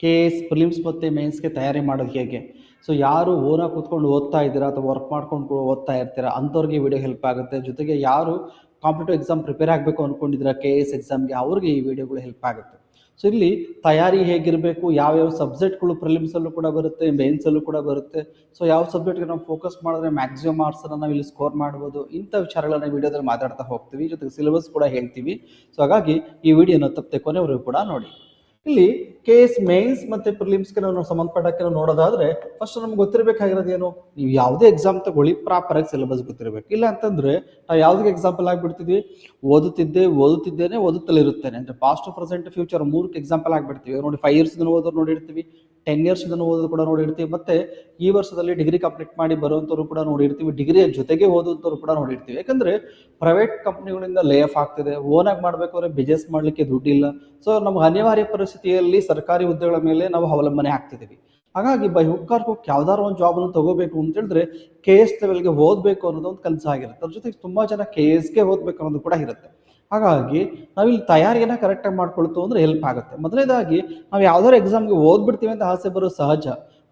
KS prelims ಮತ್ತು ಮೇನ್ಸ್ಗೆ ತಯಾರಿ ಮಾಡೋದು ಹೇಗೆ. ಸೊ ಯಾರು ಓನಾಗಿ ಕೂತ್ಕೊಂಡು ಓದ್ತಾ ಇದ್ದೀರಾ ಅಥವಾ ವರ್ಕ್ ಮಾಡ್ಕೊಂಡು ಓದ್ತಾ ಇರ್ತೀರಾ ಅಂಥವ್ರಿಗೆ ಈ ವಿಡಿಯೋ ಹೆಲ್ಪ್ ಆಗುತ್ತೆ. ಜೊತೆಗೆ ಯಾರು ಕಾಂಪಿಟೇಟಿವ್ ಎಕ್ಸಾಮ್ ಪ್ರಿಪೇರ್ ಆಗಬೇಕು ಅಂದ್ಕೊಂಡಿದ್ದೀರಾ KS ಎಕ್ಸಾಮ್ಗೆ ಅವ್ರಿಗೆ ಈ ವಿಡಿಯೋಗಳು ಹೆಲ್ಪ್ ಆಗುತ್ತೆ. ಸೊ ಇಲ್ಲಿ ತಯಾರಿ ಹೇಗಿರಬೇಕು, ಯಾವ್ಯಾವ ಸಬ್ಜೆಕ್ಟ್ಗಳು ಪ್ರಿಲಿಮ್ಸಲ್ಲೂ ಕೂಡ ಬರುತ್ತೆ, ಮೇನ್ಸಲ್ಲೂ ಕೂಡ ಬರುತ್ತೆ. ಸೊ ಯಾವ ಸಬ್ಜೆಕ್ಟ್ಗೆ ನಾವು ಫೋಕಸ್ ಮಾಡಿದ್ರೆ ಮ್ಯಾಕ್ಸಿಮಮ್ ಮಾರ್ಕ್ಸನ್ನು ನಾವು ಇಲ್ಲಿ ಸ್ಕೋರ್ ಮಾಡ್ಬೋದು, ಇಂಥ ವಿಚಾರಗಳನ್ನ ವಿಡಿಯೋದಲ್ಲಿ ಮಾತಾಡ್ತಾ ಹೋಗ್ತೀವಿ. ಜೊತೆಗೆ ಸಿಲೆಬಸ್ ಕೂಡ ಹೇಳ್ತೀವಿ. ಸೊ ಹಾಗಾಗಿ ಈ ವಿಡಿಯೋನ ತಪ್ಪದೆ ಕೊನೆವರೆಗೂ ಕೂಡ ನೋಡಿ. ಇಲ್ಲಿ KS ಮೇನ್ಸ್ ಮತ್ತು ಪ್ರಿಲಿಮ್ಸ್ಗೆ ನಾವು ಸಂಬಂಧಪಟ್ಟಕ್ಕೆ ನಾವು ನೋಡೋದಾದ್ರೆ ಫಸ್ಟ್ ನಮ್ಗೆ ಗೊತ್ತಿರಬೇಕಾಗಿರೋದು ಏನು, ನೀವು ಯಾವುದೇ ಎಕ್ಸಾಮ್ ತಗೊಳ್ಳಿ ಪ್ರಾಪರಾಗಿ ಸಿಲೆಬಸ್ ಗೊತ್ತಿರಬೇಕು. ಇಲ್ಲ ಅಂತಂದ್ರೆ ನಾವು ಯಾವುದಕ್ಕೆ ಎಕ್ಸಾಂಪಲ್ ಆಗಿಬಿಡ್ತೀವಿ, ಓದುತ್ತಿದ್ದೇನೆ ಓದುತ್ತಲಿರುತ್ತೇನೆ ಅಂದರೆ ಪಾಸ್ಟ್ ಪ್ರೆಸೆಂಟ್ ಫ್ಯೂಚರ್ ಮೂರಕ್ಕೆ ಎಕ್ಸಾಂಪಲ್ ಆಗಿಬಿಡ್ತೀವಿ. ನೋಡಿ 5 years ಓದೋರು ನೋಡಿರ್ತೀವಿ, 10 years ಓದೋದು ಕೂಡ ನೋಡಿರ್ತೀವಿ, ಮತ್ತೆ ಈ ವರ್ಷದಲ್ಲಿ ಡಿಗ್ರಿ ಕಂಪ್ಲೀಟ್ ಮಾಡಿ ಬರುವಂಥವ್ರು ಕೂಡ ನೋಡಿರ್ತೀವಿ, ಡಿಗ್ರಿಯ ಜೊತೆಗೆ ಓದುವಂಥವ್ರು ಕೂಡ ನೋಡಿರ್ತೀವಿ. ಯಾಕಂದ್ರೆ ಪ್ರೈವೇಟ್ ಕಂಪ್ನಿಗಳಿಂದ ಲೇ ಆಫ್ ಆಗ್ತಿದೆ, ಓನಾಗಿ ಮಾಡಬೇಕಾದ್ರೆ ಬಿಸ್ನೆಸ್ ಮಾಡಲಿಕ್ಕೆ ದುಡ್ಡಿಲ್ಲ. ಸೊ ನಮ್ಗೆ ಅನಿವಾರ್ಯ ಪರಿಸ್ಥಿತಿಯಲ್ಲಿ ಸರ್ಕಾರಿ ಹುದ್ದೆಗಳ ಮೇಲೆ ನಾವು ಅವಲಂಬನೆ ಆಗ್ತಿದ್ದೀವಿ. ಹಾಗಾಗಿ ಬೈ ಹುಕ್ ಆರ್ ಹುಕ್ ಯಾವ್ದಾದ್ರು ಒಂದು ಜಾಬನ್ನು ತಗೋಬೇಕು ಅಂತ ಹೇಳಿದ್ರೆ KS ಲೆವೆಲ್ಗೆ ಓದಬೇಕು ಅನ್ನೋದು ಒಂದು ಕನಸಾಗಿರುತ್ತೆ. ಅದ್ರ ಜೊತೆಗೆ ತುಂಬ ಜನ KSಗೆ ಓದಬೇಕು ಅನ್ನೋದು ಕೂಡ ಇರುತ್ತೆ. ಹಾಗಾಗಿ ನಾವಿಲ್ಲಿ ತಯಾರಿಯನ್ನು ಕರೆಕ್ಟಾಗಿ ಮಾಡ್ಕೊಳ್ತು ಅಂದರೆ ಹೆಲ್ಪ್ ಆಗುತ್ತೆ. ಮೊದಲನೇದಾಗಿ ನಾವು ಯಾವ್ದಾದ್ರು ಎಕ್ಸಾಮ್ಗೆ ಓದ್ಬಿಡ್ತೀವಿ ಅಂತ ಆಸೆ ಬರೋದು ಸಹಜ.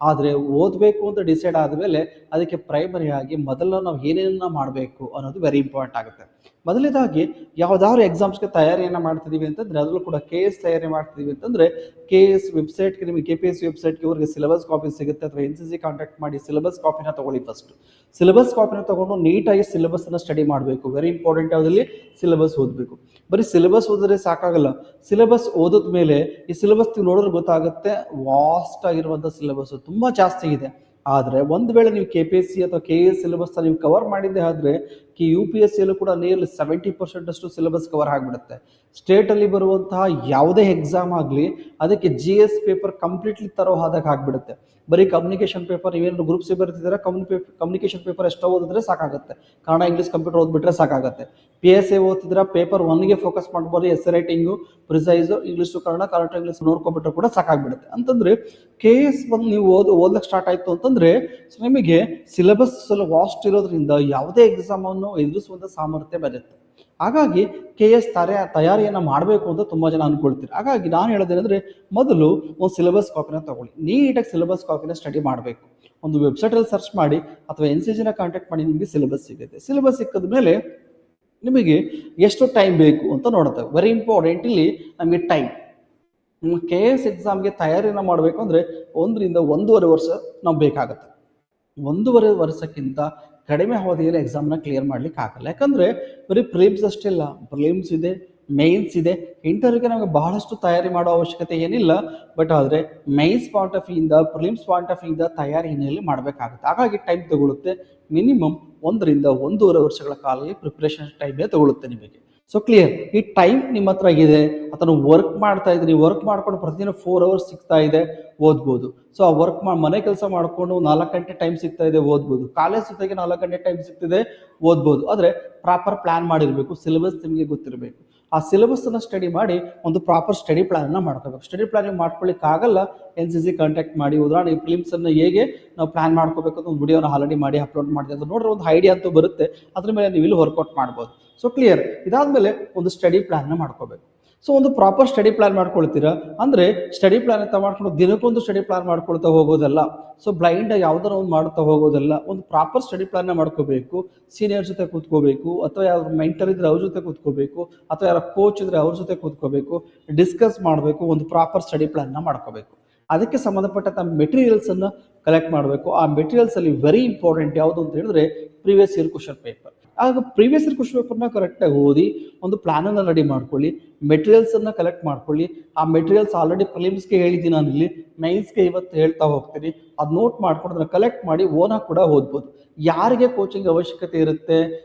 ಆದರೆ ಓದಬೇಕು ಅಂತ ಡಿಸೈಡ್ ಆದಮೇಲೆ ಅದಕ್ಕೆ ಪ್ರೈಮರಿ ಆಗಿ ಮೊದಲು ನಾವು ಏನೇನನ್ನ ಮಾಡಬೇಕು ಅನ್ನೋದು ವೆರಿ ಇಂಪಾರ್ಟೆಂಟ್ ಆಗುತ್ತೆ. ಮೊದಲನೇದಾಗಿ ಯಾವುದಾದ್ರು ಎಕ್ಸಾಮ್ಸ್ಗೆ ತಯಾರಿಯನ್ನು ಮಾಡ್ತಿದ್ದೀವಿ ಅಂತಂದರೆ ಅದರಲ್ಲೂ ಕೂಡ KS ತಯಾರಿ ಮಾಡ್ತಿದ್ದೀವಿ ಅಂತಂದರೆ KS ವೆಬ್ಸೈಟ್ಗೆ, ನಿಮಗೆ KPSC ವೆಬ್ಸೈಟ್ಗೆ ಅವ್ರಿಗೆ ಸಿಲೆಬಸ್ ಕಾಪಿ ಸಿಗುತ್ತೆ, ಅಥವಾ NCC ಕಾಂಟ್ಯಾಕ್ಟ್ ಮಾಡಿ ಸಿಲೆಬಸ್ ಕಾಪಿನ ತೊಗೊಳ್ಳಿ. ಫಸ್ಟ್ ಸಿಲೆಬಸ್ ಕಾಪಿನ ತೊಗೊಂಡು ನೀಟಾಗಿ ಸಿಲೆಬಸ್ಸನ್ನು ಸ್ಟಡಿ ಮಾಡಬೇಕು. Very important. ಯಾವುದಲ್ಲಿ ಸಿಲೆಬಸ್ ಓದಬೇಕು. ಬರೀ ಸಿಲೆಬಸ್ ಓದಿದ್ರೆ ಸಾಕಾಗಲ್ಲ. ಸಿಲೆಬಸ್ ಓದಿದ ಮೇಲೆ ಈ ಸಿಲೆಬಸ್ ನೋಡಿದ್ರೆ ಗೊತ್ತಾಗುತ್ತೆ ವಾಸ್ಟ್ ಆಗಿರುವಂಥ ಸಿಲೆಬಸ್ ತುಂಬ ಜಾಸ್ತಿ ಇದೆ. ಆದರೆ ಒಂದು ವೇಳೆ ನೀವು KPSC ಅಥವಾ KS ಸಿಲೆಬಸ್ ನೀವು ಕವರ್ ಮಾಡಿದ್ದೆ ಆದರೆ UPSCಯಲ್ಲೂ ಕೂಡ ನಿಯರ್ಲಿ 70% ಅಷ್ಟು ಸಿಲೆಬಸ್ ಕವರ್ ಆಗಿಬಿಡುತ್ತೆ. ಸ್ಟೇಟಲ್ಲಿ ಬರುವಂತಹ ಯಾವುದೇ ಎಕ್ಸಾಮ್ ಆಗಲಿ ಅದಕ್ಕೆ GS ಪೇಪರ್ ಕಂಪ್ಲೀಟ್ಲಿ ತರೋ ಆದಾಗ ಆಗಿಬಿಡುತ್ತೆ. ಬರೀ ಕಮ್ಯುನಿಕೇಷನ್ ಪೇಪರ್ ನೀವೇನಾದ್ರು ಗ್ರೂಪ್ಸ್ ಬರ್ತಿದ್ದೀರಾ, ಕಮ್ಯುನಿಕೇಷನ್ ಪೇಪರ್ ಎಷ್ಟೋ ಓದಿದ್ರೆ ಸಾಕಾಗುತ್ತೆ. ಕನ್ನಡ ಇಂಗ್ಲೀಷ್ ಕಂಪ್ಯೂಟರ್ ಓದ್ಬಿಟ್ರೆ ಸಾಕಾಗುತ್ತೆ. PSA ಓದ್ತಿದ್ರೆ ಪೇಪರ್ 1ಗೆ ಫೋಕಸ್ ಮಾಡ್ಬೋದು. Essay writing, precise, English to Kannada, Kannada to English ನೋಡ್ಕೊಬಿಟ್ರೆ ಕೂಡ ಸಾಕಾಗ್ಬಿಡುತ್ತೆ. ಅಂತಂದ್ರೆ KS ಬಂದು ನೀವು ಓದಕ್ಕೆ ಸ್ಟಾರ್ಟ್ ಆಯಿತು ಅಂತಂದರೆ ನಿಮಗೆ ಸಿಲೆಬಸ್ ವಾಸ್ಟ್ ಇರೋದ್ರಿಂದ ಯಾವುದೇ ಎಕ್ಸಾಮನ್ನು ಎದುರಿಸುವಂಥ ಸಾಮರ್ಥ್ಯ ಬರುತ್ತೆ. ಹಾಗಾಗಿ KS ತಯಾರಿಯನ್ನು ಮಾಡಬೇಕು ಅಂತ ತುಂಬ ಜನ ಅಂದ್ಕೊಳ್ತೀರಿ. ಹಾಗಾಗಿ ನಾನು ಹೇಳೋದೇನೆಂದರೆ ಮೊದಲು ಒಂದು ಸಿಲೆಬಸ್ ಕಾಪಿನ ತಗೊಳ್ಳಿ, ನೀಟಾಗಿ ಸಿಲೆಬಸ್ ಕಾಪಿನ ಸ್ಟಡಿ ಮಾಡಬೇಕು. ಒಂದು ವೆಬ್ಸೈಟಲ್ಲಿ ಸರ್ಚ್ ಮಾಡಿ ಅಥವಾ NCCನ ಕಾಂಟ್ಯಾಕ್ಟ್ ಮಾಡಿ ನಿಮಗೆ ಸಿಲೆಬಸ್ ಸಿಗುತ್ತೆ. ಸಿಲೆಬಸ್ ಸಿಕ್ಕಿದ ಮೇಲೆ ನಿಮಗೆ ಎಷ್ಟು ಟೈಮ್ ಬೇಕು ಅಂತ ನೋಡುತ್ತೆ. ವೆರಿ ಇಂಪಾರ್ಟೆಂಟ್ ಇಲ್ಲಿ ನಮಗೆ ಟೈಮ್. ನಿಮ್ಮ KS ಎಕ್ಸಾಮ್ಗೆ ತಯಾರಿಯನ್ನು ಮಾಡಬೇಕು ಅಂದರೆ 1 ರಿಂದ 1.5 ವರ್ಷ ನಾವು ಬೇಕಾಗುತ್ತೆ. 1.5 ವರ್ಷಕ್ಕಿಂತ ಕಡಿಮೆ ಅವಧಿಯಲ್ಲಿ ಎಕ್ಸಾಮ್ನ ಕ್ಲಿಯರ್ ಮಾಡ್ಲಿಕ್ಕೆ ಆಗಲ್ಲ. ಯಾಕಂದರೆ ಬರೀ ಪ್ರಿಲಿಮ್ಸ್ ಅಷ್ಟೇ ಇಲ್ಲ, ಪ್ರಿಲಿಮ್ಸ್ ಇದೆ, ಮೇನ್ಸ್ ಇದೆ. ಇಂಟರ್ವ್ಯೂಗೆ ನಮಗೆ ಬಹಳಷ್ಟು ತಯಾರಿ ಮಾಡೋ ಅವಶ್ಯಕತೆ ಏನಿಲ್ಲ. ಬಟ್ ಆದರೆ ಮೇನ್ಸ್ ಪಾಯಿಂಟ್ ಆಫ್ ವ್ಯೂಯಿಂದ, ಪ್ರಿಲಿಮ್ಸ್ ಪಾಯಿಂಟ್ ಆಫ್ ವ್ಯೂಯಿಂದ ತಯಾರಿ ಹಿನ್ನೆಲೆಯಲ್ಲಿ ಮಾಡಬೇಕಾಗುತ್ತೆ. ಹಾಗಾಗಿ ಟೈಮ್ ತಗೊಳುತ್ತೆ. ಮಿನಿಮಮ್ 1 ರಿಂದ 1.5 ವರ್ಷಗಳ ಕಾಲ ಪ್ರಿಪ್ರೇಷನ್ ಟೈಮೇ ತಗೊಳುತ್ತೆ ನಿಮಗೆ. So clear. ಈ ಟೈಮ್ ನಿಮ್ಮ ಹತ್ರ ಇದೆ ಅಥವಾ ವರ್ಕ್ ಮಾಡ್ತಾ ಇದ್ದೀರಿ, ವರ್ಕ್ ಮಾಡ್ಕೊಂಡು ಪ್ರತಿದಿನ 4 hours ಸಿಗ್ತಾ ಇದೆ, ಓದ್ಬೋದು. ಸೊ ಆ ವರ್ಕ್ ಮನೆ ಕೆಲಸ ಮಾಡಿಕೊಂಡು 4 ಗಂಟೆ ಟೈಮ್ ಸಿಗ್ತಾ ಇದೆ, ಓದ್ಬೋದು. ಕಾಲೇಜ್ ಜೊತೆಗೆ 4 ಗಂಟೆ ಟೈಮ್ ಸಿಗ್ತಿದೆ, ಓದ್ಬೋದು. ಆದರೆ ಪ್ರಾಪರ್ ಪ್ಲಾನ್ ಮಾಡಿರಬೇಕು, ಸಿಲೆಬಸ್ ನಿಮಗೆ ಗೊತ್ತಿರಬೇಕು. ಆ ಸಿಲೆಬಸ್ಸನ್ನು ಸ್ಟಡಿ ಮಾಡಿ ಒಂದು ಪ್ರಾಪರ್ ಸ್ಟಡಿ ಪ್ಲಾನನ್ನು ಮಾಡ್ಕೋಬೇಕು. ಸ್ಟಡಿ ಪ್ಲಾನ್ ಮಾಡ್ಕೊಳ್ಳಿಕ್ಕೆ ಆಗಲ್ಲ, NCC ಕಾಂಟ್ಯಾಕ್ಟ್ ಮಾಡಿ. ಉದಾಹರಣೆಗೆ ಫಿಲಿಮ್ಸನ್ನು ಹೇಗೆ ನಾವು ಪ್ಲಾನ್ ಮಾಡ್ಕೋಬೇಕು ಅಂತ ಒಂದು ವಿಡಿಯೋನ ಆಲ್ರೆಡಿ ಮಾಡಿ ಅಪ್ಲೋಡ್ ಮಾಡಿದೆ. ಅದು ನೋಡ್ರೆ ಒಂದು ಐಡಿಯಾ ಅಂತೂ ಬರುತ್ತೆ. ಅದ್ರ ಮೇಲೆ ನೀವು ಇಲ್ಲಿ ವರ್ಕೌಟ್ ಮಾಡ್ಬೋದು. So clear. ಇದಾದಮೇಲೆ ಒಂದು ಸ್ಟಡಿ ಪ್ಲಾನ್ನ ಮಾಡ್ಕೋಬೇಕು. ಸೊ ಒಂದು ಪ್ರಾಪರ್ ಸ್ಟಡಿ ಪ್ಲಾನ್ ಮಾಡ್ಕೊಳ್ತೀರಾ ಅಂದರೆ ಸ್ಟಡಿ ಪ್ಲಾನ್ ಅಂತ ಮಾಡ್ಕೊಂಡು ದಿನಕ್ಕೊಂದು ಸ್ಟಡಿ ಪ್ಲಾನ್ ಮಾಡ್ಕೊಳ್ತಾ ಹೋಗೋದಲ್ಲ. ಸೊ ಬ್ಲೈಂಡಾಗಿ ಯಾವುದಾರು ಒಂದು ಮಾಡ್ತಾ ಹೋಗೋದಲ್ಲ. ಒಂದು ಪ್ರಾಪರ್ ಸ್ಟಡಿ ಪ್ಲಾನ್ನ ಮಾಡ್ಕೋಬೇಕು. ಸೀನಿಯರ್ ಜೊತೆ ಕೂತ್ಕೋಬೇಕು, ಅಥವಾ ಯಾರು ಮೆಂಟರ್ ಇದ್ರೆ ಅವ್ರ ಜೊತೆ ಕೂತ್ಕೋಬೇಕು, ಅಥವಾ ಯಾರು ಕೋಚ್ ಇದ್ರೆ ಅವ್ರ ಜೊತೆ ಕೂತ್ಕೋಬೇಕು, ಡಿಸ್ಕಸ್ ಮಾಡಬೇಕು. ಒಂದು ಪ್ರಾಪರ್ ಸ್ಟಡಿ ಪ್ಲಾನ್ನ ಮಾಡ್ಕೋಬೇಕು. ಅದಕ್ಕೆ ಸಂಬಂಧಪಟ್ಟಂಥ ಮೆಟೀರಿಯಲ್ಸನ್ನು ಕಲೆಕ್ಟ್ ಮಾಡಬೇಕು. ಆ ಮೆಟೀರಿಯಲ್ಸಲ್ಲಿ ವೆರಿ ಇಂಪಾರ್ಟೆಂಟ್ ಯಾವುದು ಅಂತ ಹೇಳಿದ್ರೆ ಪ್ರೀವಿಯಸ್ ಇಯರ್ ಕ್ವಶನ್ ಪೇಪರ್. ಆಗ ಪ್ರೀವಿಯಸ್ ಇಯರ್ ಕ್ವಶನ್ ಪೇಪರ್ನ ಕರೆಕ್ಟಾಗಿ ಓದಿ ಒಂದು ಪ್ಲಾನನ್ನು ರೆಡಿ ಮಾಡ್ಕೊಳ್ಳಿ, ಮೆಟೀರಿಯಲ್ಸನ್ನು ಕಲೆಕ್ಟ್ ಮಾಡ್ಕೊಳ್ಳಿ. ಆ ಮೆಟೀರಿಯಲ್ಸ್ ಆಲ್ರೆಡಿ ಪ್ರಿಲಿಮ್ಸ್ಗೆ ಹೇಳಿದ್ದೀನಿ ನಾನು, ಇಲ್ಲಿ ಮೇನ್ಸ್ಗೆ ಇವತ್ತು ಹೇಳ್ತಾ ಹೋಗ್ತೀನಿ. ಅದು ನೋಟ್ ಮಾಡ್ಕೊಂಡು ಅದನ್ನು ಕಲೆಕ್ಟ್ ಮಾಡಿ ಓನಾಗಿ ಕೂಡ ಓದ್ಬೋದು. ಯಾರಿಗೆ ಕೋಚಿಂಗ್ ಅವಶ್ಯಕತೆ ಇರುತ್ತೆ,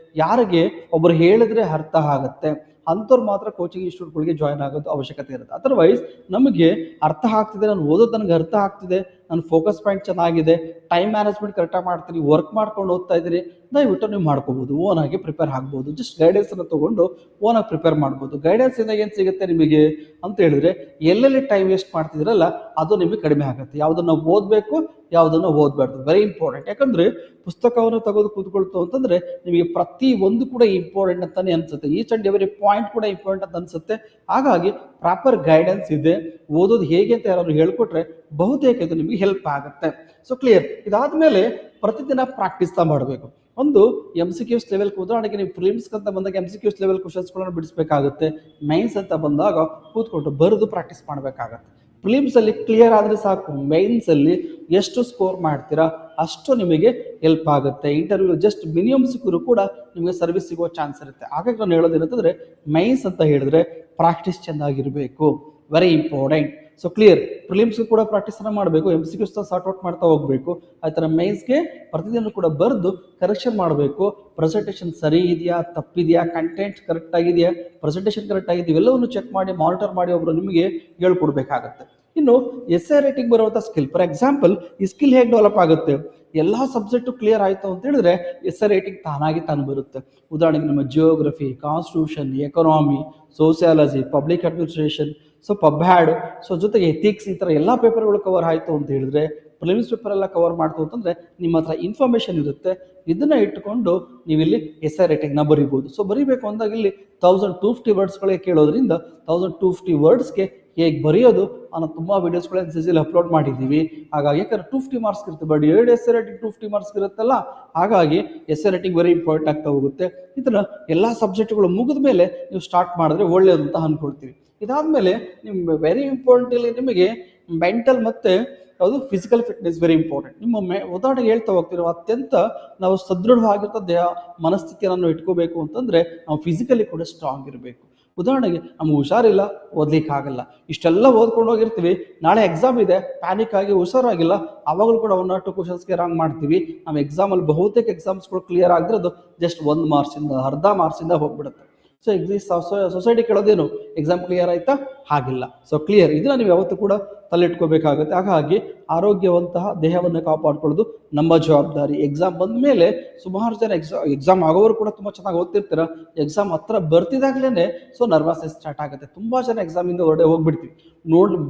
ಯಾರಿಗೆ ಒಬ್ಬರು ಹೇಳಿದ್ರೆ ಅರ್ಥ ಆಗುತ್ತೆ ಅಂಥವ್ರು ಮಾತ್ರ ಕೋಚಿಂಗ್ ಇನ್ಸ್ಟಿಟ್ಯೂಟ್ಗಳಿಗೆ ಜಾಯ್ನ್ ಆಗೋದು ಅವಶ್ಯಕತೆ ಇರುತ್ತೆ. ಅದರ್ವೈಸ್ ನಮಗೆ ಅರ್ಥ ಆಗ್ತಿದೆ, ನಾನು ಓದೋದು ನನಗೆ ಅರ್ಥ ಆಗ್ತಿದೆ, ನನ್ನ ಫೋಕಸ್ ಪಾಯಿಂಟ್ ಚೆನ್ನಾಗಿದೆ, ಟೈಮ್ ಮ್ಯಾನೇಜ್ಮೆಂಟ್ ಕರೆಕ್ಟಾಗಿ ಮಾಡ್ತೀನಿ, ವರ್ಕ್ ಮಾಡ್ಕೊಂಡು ಓದ್ತಾ ಇದ್ದೀರಿ, ದಯವಿಟ್ಟು ನೀವು ಮಾಡ್ಕೋಬೋದು, ಓನಾಗಿ ಪ್ರಿಪೇರ್ ಆಗ್ಬೋದು. ಜಸ್ಟ್ ಗೈಡೆನ್ಸನ್ನು ತೊಗೊಂಡು ಓನಾಗಿ ಪ್ರಿಪೇರ್ ಮಾಡ್ಬೋದು. ಗೈಡೆನ್ಸಿಂದ ಏನು ಸಿಗುತ್ತೆ ನಿಮಗೆ ಅಂತ ಹೇಳಿದ್ರೆ ಎಲ್ಲೆಲ್ಲಿ ಟೈಮ್ ವೇಸ್ಟ್ ಮಾಡ್ತಿದ್ದೀರಲ್ಲ ಅದು ನಿಮಗೆ ಕಡಿಮೆ ಆಗುತ್ತೆ. ಯಾವುದನ್ನು ಓದಬೇಕು, ಯಾವುದನ್ನು ಓದಬಾರ್ದು, ವೆರಿ ಇಂಪಾರ್ಟೆಂಟ್. ಯಾಕಂದರೆ ಪುಸ್ತಕವನ್ನು ತೆಗೆದು ಕೂತ್ಕೊಳ್ತು ಅಂತಂದರೆ ನಿಮಗೆ ಪ್ರತಿ ಒಂದು ಕೂಡ ಇಂಪಾರ್ಟೆಂಟ್ ಅಂತಲೇ ಅನಿಸುತ್ತೆ. ಈಚ್ ಆ್ಯಂಡ್ ಎವರಿ ಪಾಯಿಂಟ್ ಕೂಡ ಇಂಪಾರ್ಟೆಂಟ್ ಅಂತ ಅನಿಸುತ್ತೆ. ಹಾಗಾಗಿ ಪ್ರಾಪರ್ ಗೈಡೆನ್ಸ್ ಇದೆ, ಓದೋದು ಹೇಗೆ ಅಂತ ಯಾರಾದ್ರು ಹೇಳ್ಕೊಟ್ರೆ ಬಹುತೇಕ ಇದು ನಿಮಗೆ ಹೆಲ್ಪ್ ಆಗುತ್ತೆ. So clear. ಇದಾದ್ಮೇಲೆ ಪ್ರತಿದಿನ ಪ್ರಾಕ್ಟೀಸ್ ಮಾಡಬೇಕು. ಒಂದು MCQs ಲೆವೆಲ್, ಉದಾಹರಣೆಗೆ ನೀವು ಪ್ರಿಲಿಮ್ಸ್ ಅಂತ ಬಂದಾಗ MCQs ಲೆವೆಲ್ ಕ್ವಶನ್ಸ್ಗಳನ್ನು ಬಿಡಿಸಬೇಕಾಗುತ್ತೆ. ಮೈನ್ಸ್ ಅಂತ ಬಂದಾಗ ಕೂತ್ಕೊಂಡು ಬರೆದು ಪ್ರಾಕ್ಟೀಸ್ ಮಾಡಬೇಕಾಗತ್ತೆ. ಪ್ರಿಲಿಮ್ಸಲ್ಲಿ ಕ್ಲಿಯರ್ ಆದರೆ ಸಾಕು, ಮೈನ್ಸಲ್ಲಿ ಎಷ್ಟು ಸ್ಕೋರ್ ಮಾಡ್ತೀರಾ ಅಷ್ಟು ನಿಮಗೆ ಹೆಲ್ಪ್ ಆಗುತ್ತೆ. ಇಂಟರ್ವ್ಯೂ ಜಸ್ಟ್ ಮಿನಿಮಮ್ ಸಿಕ್ಕರೂ ಕೂಡ ನಿಮಗೆ ಸರ್ವಿಸ್ ಸಿಗೋ ಚಾನ್ಸ್ ಇರುತ್ತೆ. ಹಾಗಾಗಿ ನಾನು ಹೇಳೋದೇನಂತಂದರೆ ಮೈನ್ಸ್ ಅಂತ ಹೇಳಿದ್ರೆ ಪ್ರಾಕ್ಟೀಸ್ ಚೆನ್ನಾಗಿರಬೇಕು, ವೆರಿ ಇಂಪಾರ್ಟೆಂಟ್. So clear. ಪ್ರಿಲಿಮ್ಸ್ಗೂ ಕೂಡ ಪ್ರಾಕ್ಟೀಸನ್ನು ಮಾಡಬೇಕು, MCQs ಸಾರ್ಟ್ ಔಟ್ ಮಾಡ್ತಾ ಹೋಗಬೇಕು. ಆ ಥರ ಮೈನ್ಸ್ಗೆ ಪ್ರತಿದಿನ ಕೂಡ ಬರೆದು ಕರೆಕ್ಷನ್ ಮಾಡಬೇಕು. ಪ್ರೆಸೆಂಟೇಷನ್ ಸರಿ ಇದೆಯಾ, ತಪ್ಪಿದೆಯಾ, ಕಂಟೆಂಟ್ ಕರೆಕ್ಟ್ ಆಗಿದೆಯಾ, ಪ್ರೆಸೆಂಟೇಷನ್ ಕರೆಕ್ಟ್ ಆಗಿದೆ, ಇವೆಲ್ಲವನ್ನು ಚೆಕ್ ಮಾಡಿ ಮಾನಿಟರ್ ಮಾಡಿ ಒಬ್ಬರು ನಿಮಗೆ ಹೇಳ್ಕೊಡ್ಬೇಕಾಗತ್ತೆ. ಇನ್ನು ಎಸ್ಸೆ ರೈಟಿಂಗ್ ಬರುವಂಥ ಸ್ಕಿಲ್, ಫಾರ್ ಎಕ್ಸಾಂಪಲ್ ಈ ಸ್ಕಿಲ್ ಹೇಗೆ ಡೆವಲಪ್ ಆಗುತ್ತೆ, ಎಲ್ಲ ಸಬ್ಜೆಕ್ಟು ಕ್ಲಿಯರ್ ಆಯಿತು ಅಂತ ಹೇಳಿದ್ರೆ ಎಸ್ಸೆ ರೈಟಿಂಗ್ ತಾನಾಗಿ ತಾನು ಬರುತ್ತೆ. ಉದಾಹರಣೆಗೆ ನಮ್ಮ geography, constitution, economy, sociology, public administration, so ಪಬ್ಹ್ಯಾಡ್, ಸೊ ಜೊತೆಗೆ ಎಥಿಕ್ಸ್, ಈ ಥರ ಎಲ್ಲ ಪೇಪರ್ಗಳು ಕವರ್ ಆಯಿತು ಅಂತ ಹೇಳಿದ್ರೆ, ಪ್ರಿಲಿಮ್ಸ್ ಪೇಪರ್ ಎಲ್ಲ ಕವರ್ ಮಾಡ್ತು ಅಂತಂದರೆ ನಿಮ್ಮ ಹತ್ರ ಇನ್ಫಾರ್ಮೇಷನ್ ಇರುತ್ತೆ. ಇದನ್ನು ಇಟ್ಟುಕೊಂಡು ನೀವಿಲ್ಲಿ ಎಸ್ಸೆ ರೈಟಿಂಗ್ನ ಬರಿಬೋದು. ಸೊ ಬರೀಬೇಕು ಅಂದಾಗ ಇಲ್ಲಿ 1250 ವರ್ಡ್ಸ್ಗಳಿಗೆ ಕೇಳೋದ್ರಿಂದ 1250 ವರ್ಡ್ಸ್ಗೆ ಹೇಗೆ ಬರೆಯೋದು ಅನ್ನೋ ತುಂಬ ವೀಡಿಯೋಸ್ಗಳು NCCಯಲ್ಲಿ ಅಪ್ಲೋಡ್ ಮಾಡಿದ್ದೀವಿ. ಹಾಗಾಗಿ ಯಾಕಂದರೆ 250 ಮಾರ್ಕ್ಸ್ ಇರುತ್ತೆ, ಬಟ್ 2 ಎಸ್ಸೆ ರೈಟಿಂಗ್ 250 ಮಾರ್ಕ್ಸ್ ಇರುತ್ತಲ್ಲ, ಹಾಗಾಗಿ ಎಸ್ಸೆ ರೈಟಿಂಗ್ ವೆರಿ ಇಂಪಾರ್ಟೆಂಟ್ ಆಗ್ತಾ ಹೋಗುತ್ತೆ. ಇದನ್ನು ಎಲ್ಲ ಸಬ್ಜೆಕ್ಟ್ಗಳು ಮುಗಿದ ಮೇಲೆ ನೀವು ಸ್ಟಾರ್ಟ್ ಮಾಡಿದ್ರೆ ಒಳ್ಳೆಯದು ಅಂತ ಅಂದ್ಕೊಳ್ತೀವಿ. ಇದಾದಮೇಲೆ ನಿಮ್ಮ ವೆರಿ ಇಂಪಾರ್ಟೆಂಟಲ್ಲಿ ನಿಮಗೆ ಮೆಂಟಲ್ ಮತ್ತು ಯಾವುದು ಫಿಸಿಕಲ್ ಫಿಟ್ನೆಸ್ ವೆರಿ ಇಂಪಾರ್ಟೆಂಟ್. ನಿಮ್ಮ ಉದಾಹರಣೆಗೆ ಹೇಳ್ತಾ ಹೋಗ್ತೀವಿ, ಅತ್ಯಂತ ನಾವು ಸದೃಢವಾಗಿರೋ ದೇಹ ಮನಸ್ಥಿತಿಯನ್ನು ಇಟ್ಕೋಬೇಕು ಅಂತಂದರೆ ನಾವು ಫಿಸಿಕಲಿ ಕೂಡ ಸ್ಟ್ರಾಂಗ್ ಇರಬೇಕು. ಉದಾಹರಣೆಗೆ ನಮ್ಗೆ ಹುಷಾರಿಲ್ಲ, ಓದಲಿಕ್ಕಾಗಲ್ಲ, ಇಷ್ಟೆಲ್ಲ ಓದ್ಕೊಂಡು ಹೋಗಿರ್ತೀವಿ, ನಾಳೆ ಎಕ್ಸಾಮ್ ಇದೆ, ಪ್ಯಾನಿಕ್ ಆಗಿ ಹುಷಾರಾಗಿಲ್ಲ, ಆವಾಗಲೂ ಕೂಡ 1 or 2 ಕ್ವಶನ್ಸ್ಗೆ ರಾಂಗ್ ಮಾಡ್ತೀವಿ. ನಮ್ಮ ಎಕ್ಸಾಮಲ್ಲಿ ಬಹುತೇಕ ಎಕ್ಸಾಮ್ಸ್ಗಳು ಕ್ಲಿಯರ್ ಆಗಿರೋದು ಜಸ್ಟ್ 1 ಮಾರ್ಕ್ಸಿಂದ, ಅರ್ಧ ಮಾರ್ಕ್ಸಿಂದ ಹೋಗ್ಬಿಡುತ್ತೆ. ಸೊ ಸೊಸೈಟಿ ಕೇಳೋದೇನು, ಎಕ್ಸಾಮ್ ಕ್ಲಿಯರ್ ಆಯಿತಾ, ಹಾಗಿಲ್ಲ. So clear. ಇದನ್ನು ನೀವು ಯಾವತ್ತೂ ಕೂಡ ತಲೆಯಿಟ್ಕೋಬೇಕಾಗುತ್ತೆ. ಹಾಗಾಗಿ ಆರೋಗ್ಯವಂತಹ ದೇಹವನ್ನು ಕಾಪಾಡ್ಕೊಳ್ಳೋದು ನಮ್ಮ ಜವಾಬ್ದಾರಿ. ಎಕ್ಸಾಮ್ ಬಂದ ಮೇಲೆ ಸುಮಾರು ಜನ ಎಕ್ಸಾಮ್ ಆಗೋರು ಕೂಡ ತುಂಬ ಚೆನ್ನಾಗಿ ಓದ್ತಿರ್ತೀರ, ಎಕ್ಸಾಮ್ ಹತ್ರ ಬರ್ತಿದ್ದಾಗಲೇ ಸೊ ನರ್ವಸ್ನೆಸ್ ಸ್ಟಾರ್ಟ್ ಆಗುತ್ತೆ. ತುಂಬ ಜನ ಎಕ್ಸಾಮಿಂದ ಹೊರಡೆ ಹೋಗ್ಬಿಡ್ತೀವಿ,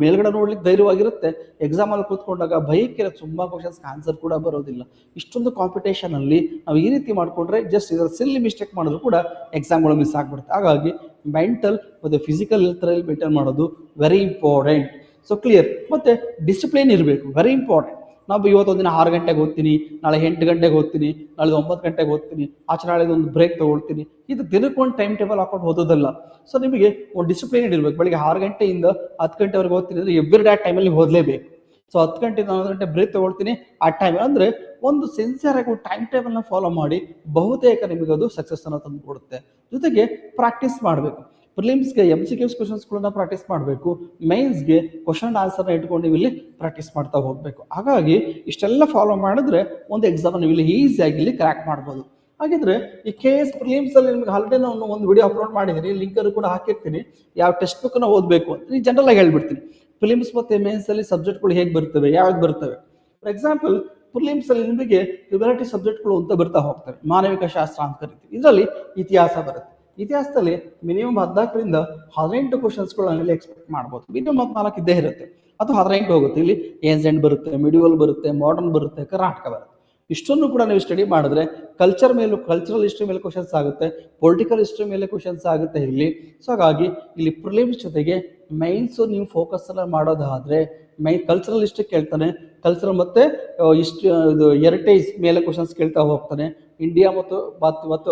ಮೇಲ್ಗಡೆ ನೋಡ್ಲಿಕ್ಕೆ ಧೈರ್ಯವಾಗಿರುತ್ತೆ, ಎಕ್ಸಾಮಲ್ಲಿ ಕೂತ್ಕೊಂಡಾಗ ಭಯಕ್ಕೆ ತುಂಬ ಕ್ವಶನ್ಸ್ಗೆ ಆನ್ಸರ್ ಕೂಡ ಬರೋದಿಲ್ಲ. ಇಷ್ಟೊಂದು ಕಾಂಪಿಟೇಷನಲ್ಲಿ ನಾವು ಈ ರೀತಿ ಮಾಡಿಕೊಂಡ್ರೆ ಜಸ್ಟ್ ಇದರ ಸಿಲ್ಲಿ ಮಿಸ್ಟೇಕ್ ಮಾಡಿದ್ರು ಕೂಡ ಎಕ್ಸಾಮ್ಗಳು ಮಿಸ್ ಆಗಿಬಿಡುತ್ತೆ. ಹಾಗಾಗಿ ಮೆಂಟಲ್ ಮತ್ತು ಫಿಸಿಕಲ್ ಹೆಲ್ತ್ರಲ್ಲಿ ಮೇಂಟೈನ್ ಮಾಡೋದು ವೆರಿ ಇಂಪಾರ್ಟೆಂಟ್. So clear. ಮತ್ತು ಡಿಸಿಪ್ಲಿನ್ ಇರಬೇಕು, ವೆರಿ ಇಂಪಾರ್ಟೆಂಟ್. ನಾವು ಇವತ್ತೊಂದು ದಿನ 6 ಗಂಟೆಗೆ ಓದ್ತೀನಿ, ನಾಳೆ 8 ಗಂಟೆಗೆ ಓದ್ತೀನಿ, ನಾಳೆ 9 ಗಂಟೆಗೆ ಓದ್ತೀನಿ, ನಾಳೆ ಒಂದು ಬ್ರೇಕ್ ತೊಗೊಳ್ತೀನಿ, ಇದು ದಿನಕ್ಕೊಂದು ಟೈಮ್ ಟೇಬಲ್ ಹಾಕೊಂಡು ಓದೋದಲ್ಲ. ಸೊ ನಿಮಗೆ ಒಂದು ಡಿಸಿಪ್ಲಿನ್ ಇರಬೇಕು. ಬೆಳಿಗ್ಗೆ 6 ಗಂಟೆಯಿಂದ 10 ಗಂಟೆವರೆಗೆ ಓದ್ತೀನಿ ಅಂದರೆ ಎವ್ರಿ ಡೇ ಆ ಟೈಮಲ್ಲಿ ಓದಲೇಬೇಕು. ಸೊ 10 ಗಂಟೆಯಿಂದ 11 ಗಂಟೆ ಬ್ರೇಕ್ ತೊಗೊಳ್ತೀನಿ ಆ ಟೈಮ್, ಅಂದರೆ ಒಂದು ಸಿನ್ಸಿಯರ್ ಆಗಿ ಒಂದು ಟೈಮ್ ಟೇಬಲ್ನ ಫಾಲೋ ಮಾಡಿ ಬಹುತೇಕ ನಿಮಗದು ಸಕ್ಸಸ್ಸನ್ನು ತಂದು ಕೊಡುತ್ತೆ. ಜೊತೆಗೆ ಪ್ರಾಕ್ಟೀಸ್ ಮಾಡಬೇಕು. ಪ್ರಿಲಿಮ್ಸ್ಗೆ MCQs ಕ್ವಶನ್ಸ್ಗಳನ್ನ ಪ್ರಾಕ್ಟೀಸ್ ಮಾಡಬೇಕು, ಮೈನ್ಸ್ಗೆ ಕ್ವಶನ್ ಆನ್ಸರ್ನ ಇಟ್ಕೊಂಡು ನೀವು ಇಲ್ಲಿ ಪ್ರಾಕ್ಟೀಸ್ ಮಾಡ್ತಾ ಹೋಗಬೇಕು. ಹಾಗಾಗಿ ಇಷ್ಟೆಲ್ಲ ಫಾಲೋ ಮಾಡಿದ್ರೆ ಒಂದು ಎಕ್ಸಾಮ್ ನೀವು ಇಲ್ಲಿ ಈಸಿಯಾಗಿ ಇಲ್ಲಿ ಕ್ರ್ಯಾಕ್ ಮಾಡ್ಬೋದು. ಹಾಗಿದ್ರೆ ಈ KS ಪ್ರಿಲಿಮ್ಸಲ್ಲಿ ನಿಮಗೆ ಆಲ್ರೆಡಿ ನಾನು ಒಂದು ವಿಡಿಯೋ ಅಪ್ಲೋಡ್ ಮಾಡಿದ್ದೀನಿ, ಲಿಂಕನ್ನು ಕೂಡ ಹಾಕಿರ್ತೀನಿ, ಯಾವ ಟೆಕ್ಸ್ಟ್ ಬುಕ್ಕನ್ನು ಓದಬೇಕು ಅಂತ ಈ ಜನರಲ್ ಆಗಿ ಹೇಳ್ಬಿಡ್ತೀನಿ. ಪ್ರಿಲಿಮ್ಸ್ ಮತ್ತು ಮೇನ್ಸಲ್ಲಿ ಸಬ್ಜೆಕ್ಟ್ಗಳು ಹೇಗೆ ಬರ್ತವೆ, ಯಾವ್ದು ಬರ್ತವೆ. ಫಾರ್ ಎಕ್ಸಾಂಪಲ್ ಪ್ರಿಲಿಮ್ಸಲ್ಲಿ ನಿಮಗೆ ಹ್ಯುಮ್ಯಾನಿಟಿ ಸಬ್ಜೆಕ್ಟ್ಗಳು ಅಂತ ಬರ್ತಾ ಹೋಗ್ತವೆ, ಮಾನವಿಕ ಶಾಸ್ತ್ರ ಅಂತ ಕರಿತೀವಿ. ಇದರಲ್ಲಿ ಇತಿಹಾಸ ಬರುತ್ತೆ. ಇತಿಹಾಸದಲ್ಲಿ ಮಿನಿಮಮ್ 14ರಿಂದ 18 ಕ್ವಶನ್ಸ್ಗಳು ನಾವಿಲ್ಲಿ ಎಕ್ಸ್ಪೆಕ್ಟ್ ಮಾಡ್ಬೋದು. ಮಿನಿಮಮ್ 14 ಇದ್ದೇ ಇರುತ್ತೆ, ಅಥವಾ 18 ಹೋಗುತ್ತೆ. ಇಲ್ಲಿ ಏನ್ಸೆಂಟ್ ಬರುತ್ತೆ, ಮಿಡಿವಲ್ ಬರುತ್ತೆ, ಮಾಡರ್ನ್ ಬರುತ್ತೆ, ಕರ್ನಾಟಕ ಬರುತ್ತೆ. ಇಷ್ಟನ್ನು ಕೂಡ ನೀವು ಸ್ಟಡಿ ಮಾಡಿದ್ರೆ ಕಲ್ಚರಲ್ ಹಿಸ್ಟ್ರಿ ಮೇಲೆ ಕ್ವಶನ್ಸ್ ಆಗುತ್ತೆ, ಪೊಲಿಟಿಕಲ್ ಹಿಸ್ಟ್ರಿ ಮೇಲೆ ಕ್ವಶನ್ಸ್ ಆಗುತ್ತೆ ಇಲ್ಲಿ. ಸೊ ಹಾಗಾಗಿ ಇಲ್ಲಿ ಪ್ರಿಲಿಮ್ಸ್ ಜೊತೆಗೆ ಮೈನ್ಸು ನೀವು ಫೋಕಸ್ಸನ್ನು ಮಾಡೋದಾದರೆ ಕಲ್ಚರಲ್ ಹಿಸ್ಟ್ರಿ ಕೇಳ್ತಾನೆ, ಕಲ್ಚರಲ್ ಮತ್ತು ಹಿಸ್ಟ್ರಿ ಇದು ಹೆರಿಟೇಜ್ ಮೇಲೆ ಕ್ವಶನ್ಸ್ ಕೇಳ್ತಾ ಹೋಗ್ತಾನೆ, ಇಂಡಿಯಾ ಮತ್ತು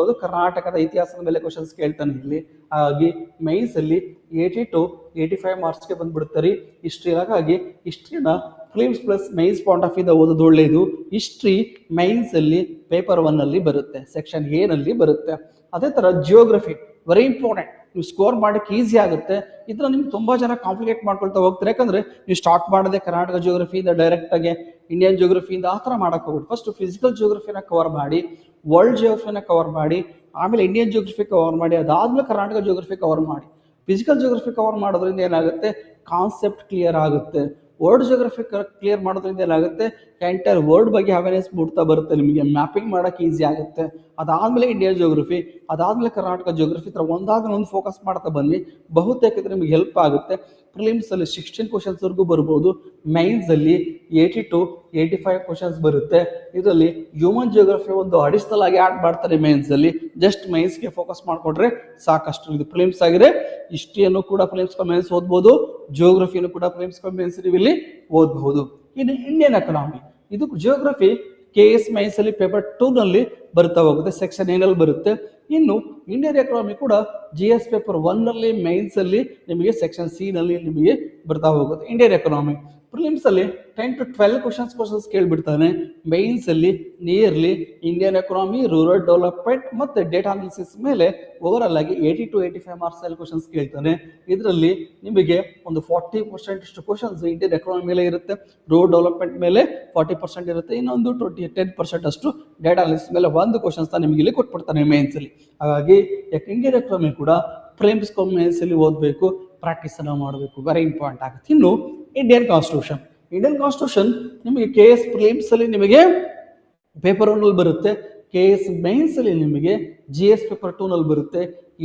ಅದು ಕರ್ನಾಟಕದ ಇತಿಹಾಸದ ಮೇಲೆ ಕ್ವಶನ್ಸ್ ಕೇಳ್ತಾನೆ ಇಲ್ಲಿ. ಹಾಗಾಗಿ ಮೈನ್ಸಲ್ಲಿ 80 to 85 ಮಾರ್ಕ್ಸ್ಗೆ ಬಂದುಬಿಡ್ತಾರೆ ಹಿಸ್ಟ್ರಿ. ಹಾಗಾಗಿ ಹಿಸ್ಟ್ರಿನ prelims plus mains point of ವ್ಯೂದ ಓದೋದು ಒಳ್ಳೆಯದು. ಹಿಸ್ಟ್ರಿ ಮೈನ್ಸಲ್ಲಿ ಪೇಪರ್ 1ನಲ್ಲಿ ಬರುತ್ತೆ, ಸೆಕ್ಷನ್ A ನಲ್ಲಿ ಬರುತ್ತೆ. ಅದೇ ಥರ ಜಿಯೋಗ್ರಫಿ ವೆರಿ ಇಂಪಾರ್ಟೆಂಟ್, ನೀವು ಸ್ಕೋರ್ ಮಾಡೋಕ್ಕೆ ಈಸಿ ಆಗುತ್ತೆ. ಇದನ್ನ ನಿಮ್ಗೆ ತುಂಬ ಜನ ಕಾಂಪ್ಲಿಕೇಟ್ ಮಾಡ್ಕೊಳ್ತಾ ಹೋಗ್ತಾರೆ. ಯಾಕಂದರೆ ನೀವು ಸ್ಟಾರ್ಟ್ ಮಾಡೋದೇ ಕರ್ನಾಟಕ ಜಿಯೋಗ್ರಫಿಯಿಂದ ಡೈರೆಕ್ಟಾಗಿ ಇಂಡಿಯನ್ ಜಿಯೋಗ್ರಫಿಯಿಂದ ಆ ಥರ ಮಾಡೋಕ್ಕೆ ಹೋಗ್ಬಿಟ್ಟು ಫಸ್ಟ್ ಫಿಸಿಕಲ್ ಜಿಯೋಗ್ರಫಿನ ಕವರ್ ಮಾಡಿ, ವರ್ಲ್ಡ್ ಜಿಯೋಗ್ರಫಿನ ಕವರ್ ಮಾಡಿ, ಆಮೇಲೆ ಇಂಡಿಯನ್ ಜಿಯೋಗ್ರಫಿ ಕವರ್ ಮಾಡಿ, ಅದಾದಮೇಲೆ ಕರ್ನಾಟಕ ಜಿಯೋಗ್ರಫಿ ಕವರ್ ಮಾಡಿ. ಫಿಸಿಕಲ್ ಜಿಯೋಗ್ರಫಿ ಕವರ್ ಮಾಡೋದ್ರಿಂದ ಏನಾಗುತ್ತೆ, ಕಾನ್ಸೆಪ್ಟ್ ಕ್ಲಿಯರ್ ಆಗುತ್ತೆ. ವರ್ಲ್ಡ್ ಜಿಯೋಗ್ರಫಿ ಕ್ಲಿಯರ್ ಮಾಡೋದ್ರಿಂದ ಏನಾಗುತ್ತೆ, ಎಂಟೈರ್ ವರ್ಲ್ಡ್ ಬಗ್ಗೆ ಅವೇರ್ನೆಸ್ ಮೂಡ್ತಾ ಬರುತ್ತೆ, ನಿಮಗೆ ಮ್ಯಾಪಿಂಗ್ ಮಾಡೋಕ್ಕೆ ಈಸಿ ಆಗುತ್ತೆ. ಅದಾದಮೇಲೆ ಇಂಡಿಯಾ ಜಿಯೋಗ್ರಫಿ, ಅದಾದಮೇಲೆ ಕರ್ನಾಟಕ ಜಿಯೋಗ್ರಫಿ, ಈ ಥರ ಒಂದಾದ್ಮೇಲೆ ಒಂದು ಫೋಕಸ್ ಮಾಡ್ತಾ ಬನ್ನಿ, ಬಹುತೇಕ ನಿಮಗೆ ಹೆಲ್ಪ್ ಆಗುತ್ತೆ. ಪ್ರಿಲಿಮ್ಸಲ್ಲಿ 16 ಕ್ವಶನ್ಸ್ವರೆಗೂ ಬರ್ಬೋದು, ಮೈನ್ಸಲ್ಲಿ 80 to 85 ಕ್ವಶನ್ಸ್ ಬರುತ್ತೆ. ಇದರಲ್ಲಿ ಹ್ಯೂಮನ್ ಜಿಯೋಗ್ರಫಿ ಒಂದು ಅಡಿಷನಲ್ ಆಗಿ ಆಡ್ ಮಾಡ್ತಾರೆ ಮೈನ್ಸಲ್ಲಿ, ಜಸ್ಟ್ ಮೈನ್ಸ್ಗೆ ಫೋಕಸ್ ಮಾಡಿಕೊಂಡ್ರೆ ಸಾಕಷ್ಟು. ಇದು ಪ್ರಿಲಿಮ್ಸ್ ಆಗಿದೆ. ಹಿಸ್ಟ್ರಿಯನ್ನು ಕೂಡ ಪ್ರಿಲಿಮ್ಸ್ ಮೈನ್ಸ್ ಓದ್ಬೋದು, ಜಿಯೋಗ್ರಫಿಯನ್ನು ಕೂಡ ಪ್ರಿಲಿಮ್ಸ್ ಮೈನ್ಸ್ ನೀವು ಇಲ್ಲಿ ಓದಬಹುದು. ಇನ್ನು ಇಂಡಿಯನ್ ಎಕನಾಮಿ, ಇದು ಜಿಯೋಗ್ರಫಿ KS ಮೈನ್ಸ್ ಅಲ್ಲಿ ಪೇಪರ್ 2 ನಲ್ಲಿ ಬರ್ತಾ ಹೋಗುತ್ತೆ, ಸೆಕ್ಷನ್ 9 ಬರುತ್ತೆ. ಇನ್ನು ಇಂಡಿಯನ್ ಎಕನಾಮಿ ಕೂಡ GS ಪೇಪರ್ 1 ನಲ್ಲಿ ಮೈನ್ಸ್ ಅಲ್ಲಿ ನಿಮಗೆ ಸೆಕ್ಷನ್ C ನಲ್ಲಿ ನಿಮಗೆ ಬರ್ತಾ ಹೋಗುತ್ತೆ. ಇಂಡಿಯನ್ ಎಕನಾಮಿ ಪ್ರಿಲಿಮ್ಸ್ ಅಲ್ಲಿ 10 to 12 ಕ್ವಶನ್ಸ್ ಕೇಳ್ಬಿಡ್ತಾನೆ. ಮೈನ್ಸ್ ಅಲ್ಲಿ nearly Indian economy, rural development ಮತ್ತೆ ಡೇಟಾ ಅನಾಲಿಸಿಸ್ ಮೇಲೆ ಓವರ್ ಆಗಿ 80 to 85 ಮಾರ್ಕ್ಸ್ ಅಲ್ಲಿ ಕ್ವಶನ್ಸ್ ಕೇಳ್ತಾನೆ. ಇದರಲ್ಲಿ ನಿಮಗೆ ಒಂದು 40% ಕ್ವಶನ್ಸ್ ಇಂಡಿಯನ್ ಎಕನಾಮಿ ಮೇಲೆ ಇರುತ್ತೆ, ರೂರಲ್ ಡೆವಲಪ್ಮೆಂಟ್ ಮೇಲೆ 40% ಇರುತ್ತೆ, ಇನ್ನೊಂದು 10% ಅಷ್ಟು ಡೇಟಾ ಅನಾಲಿಸಿಸ್ ಮೇಲೆ ಒಂದು ಕ್ವಶನ್ಸ್ ನಿಮಗೆ ಇಲ್ಲಿ ಕೊಟ್ಬಿಡ್ತಾನೆ ಮೈನ್ಸ್ ಅಲ್ಲಿ. ಹಾಗಾಗಿ ಇಂಡಿಯನ್ ಎಕನಾಮಿ ಕೂಡ ಪ್ರಿಲಿಮ್ಸ್ ಮೈನ್ಸ್ ಅಲ್ಲಿ ಓದಬೇಕು, ಪ್ರಾಕ್ಟೀಸ್ ಅನ್ನು ಮಾಡಬೇಕು, ವೆರಿ ಇಂಪಾರ್ಟೆಂಟ್ ಆಗುತ್ತೆ. ಇನ್ನು ಇಂಡಿಯನ್ ಕಾನ್ಸ್ಟಿಟ್ಯೂಷನ್ ನಿಮಗೆ KS ಪ್ರಿಲಿಮ್ಸ್ ಅಲ್ಲಿ ನಿಮಗೆ ಪೇಪರ್ 1 ನಲ್ಲಿ ಬರುತ್ತೆ, KS ಮೈನ್ಸ್ ಅಲ್ಲಿ ನಿಮಗೆ GS ಪೇಪರ್ 2 ನಲ್ಲಿ ಬರುತ್ತೆ.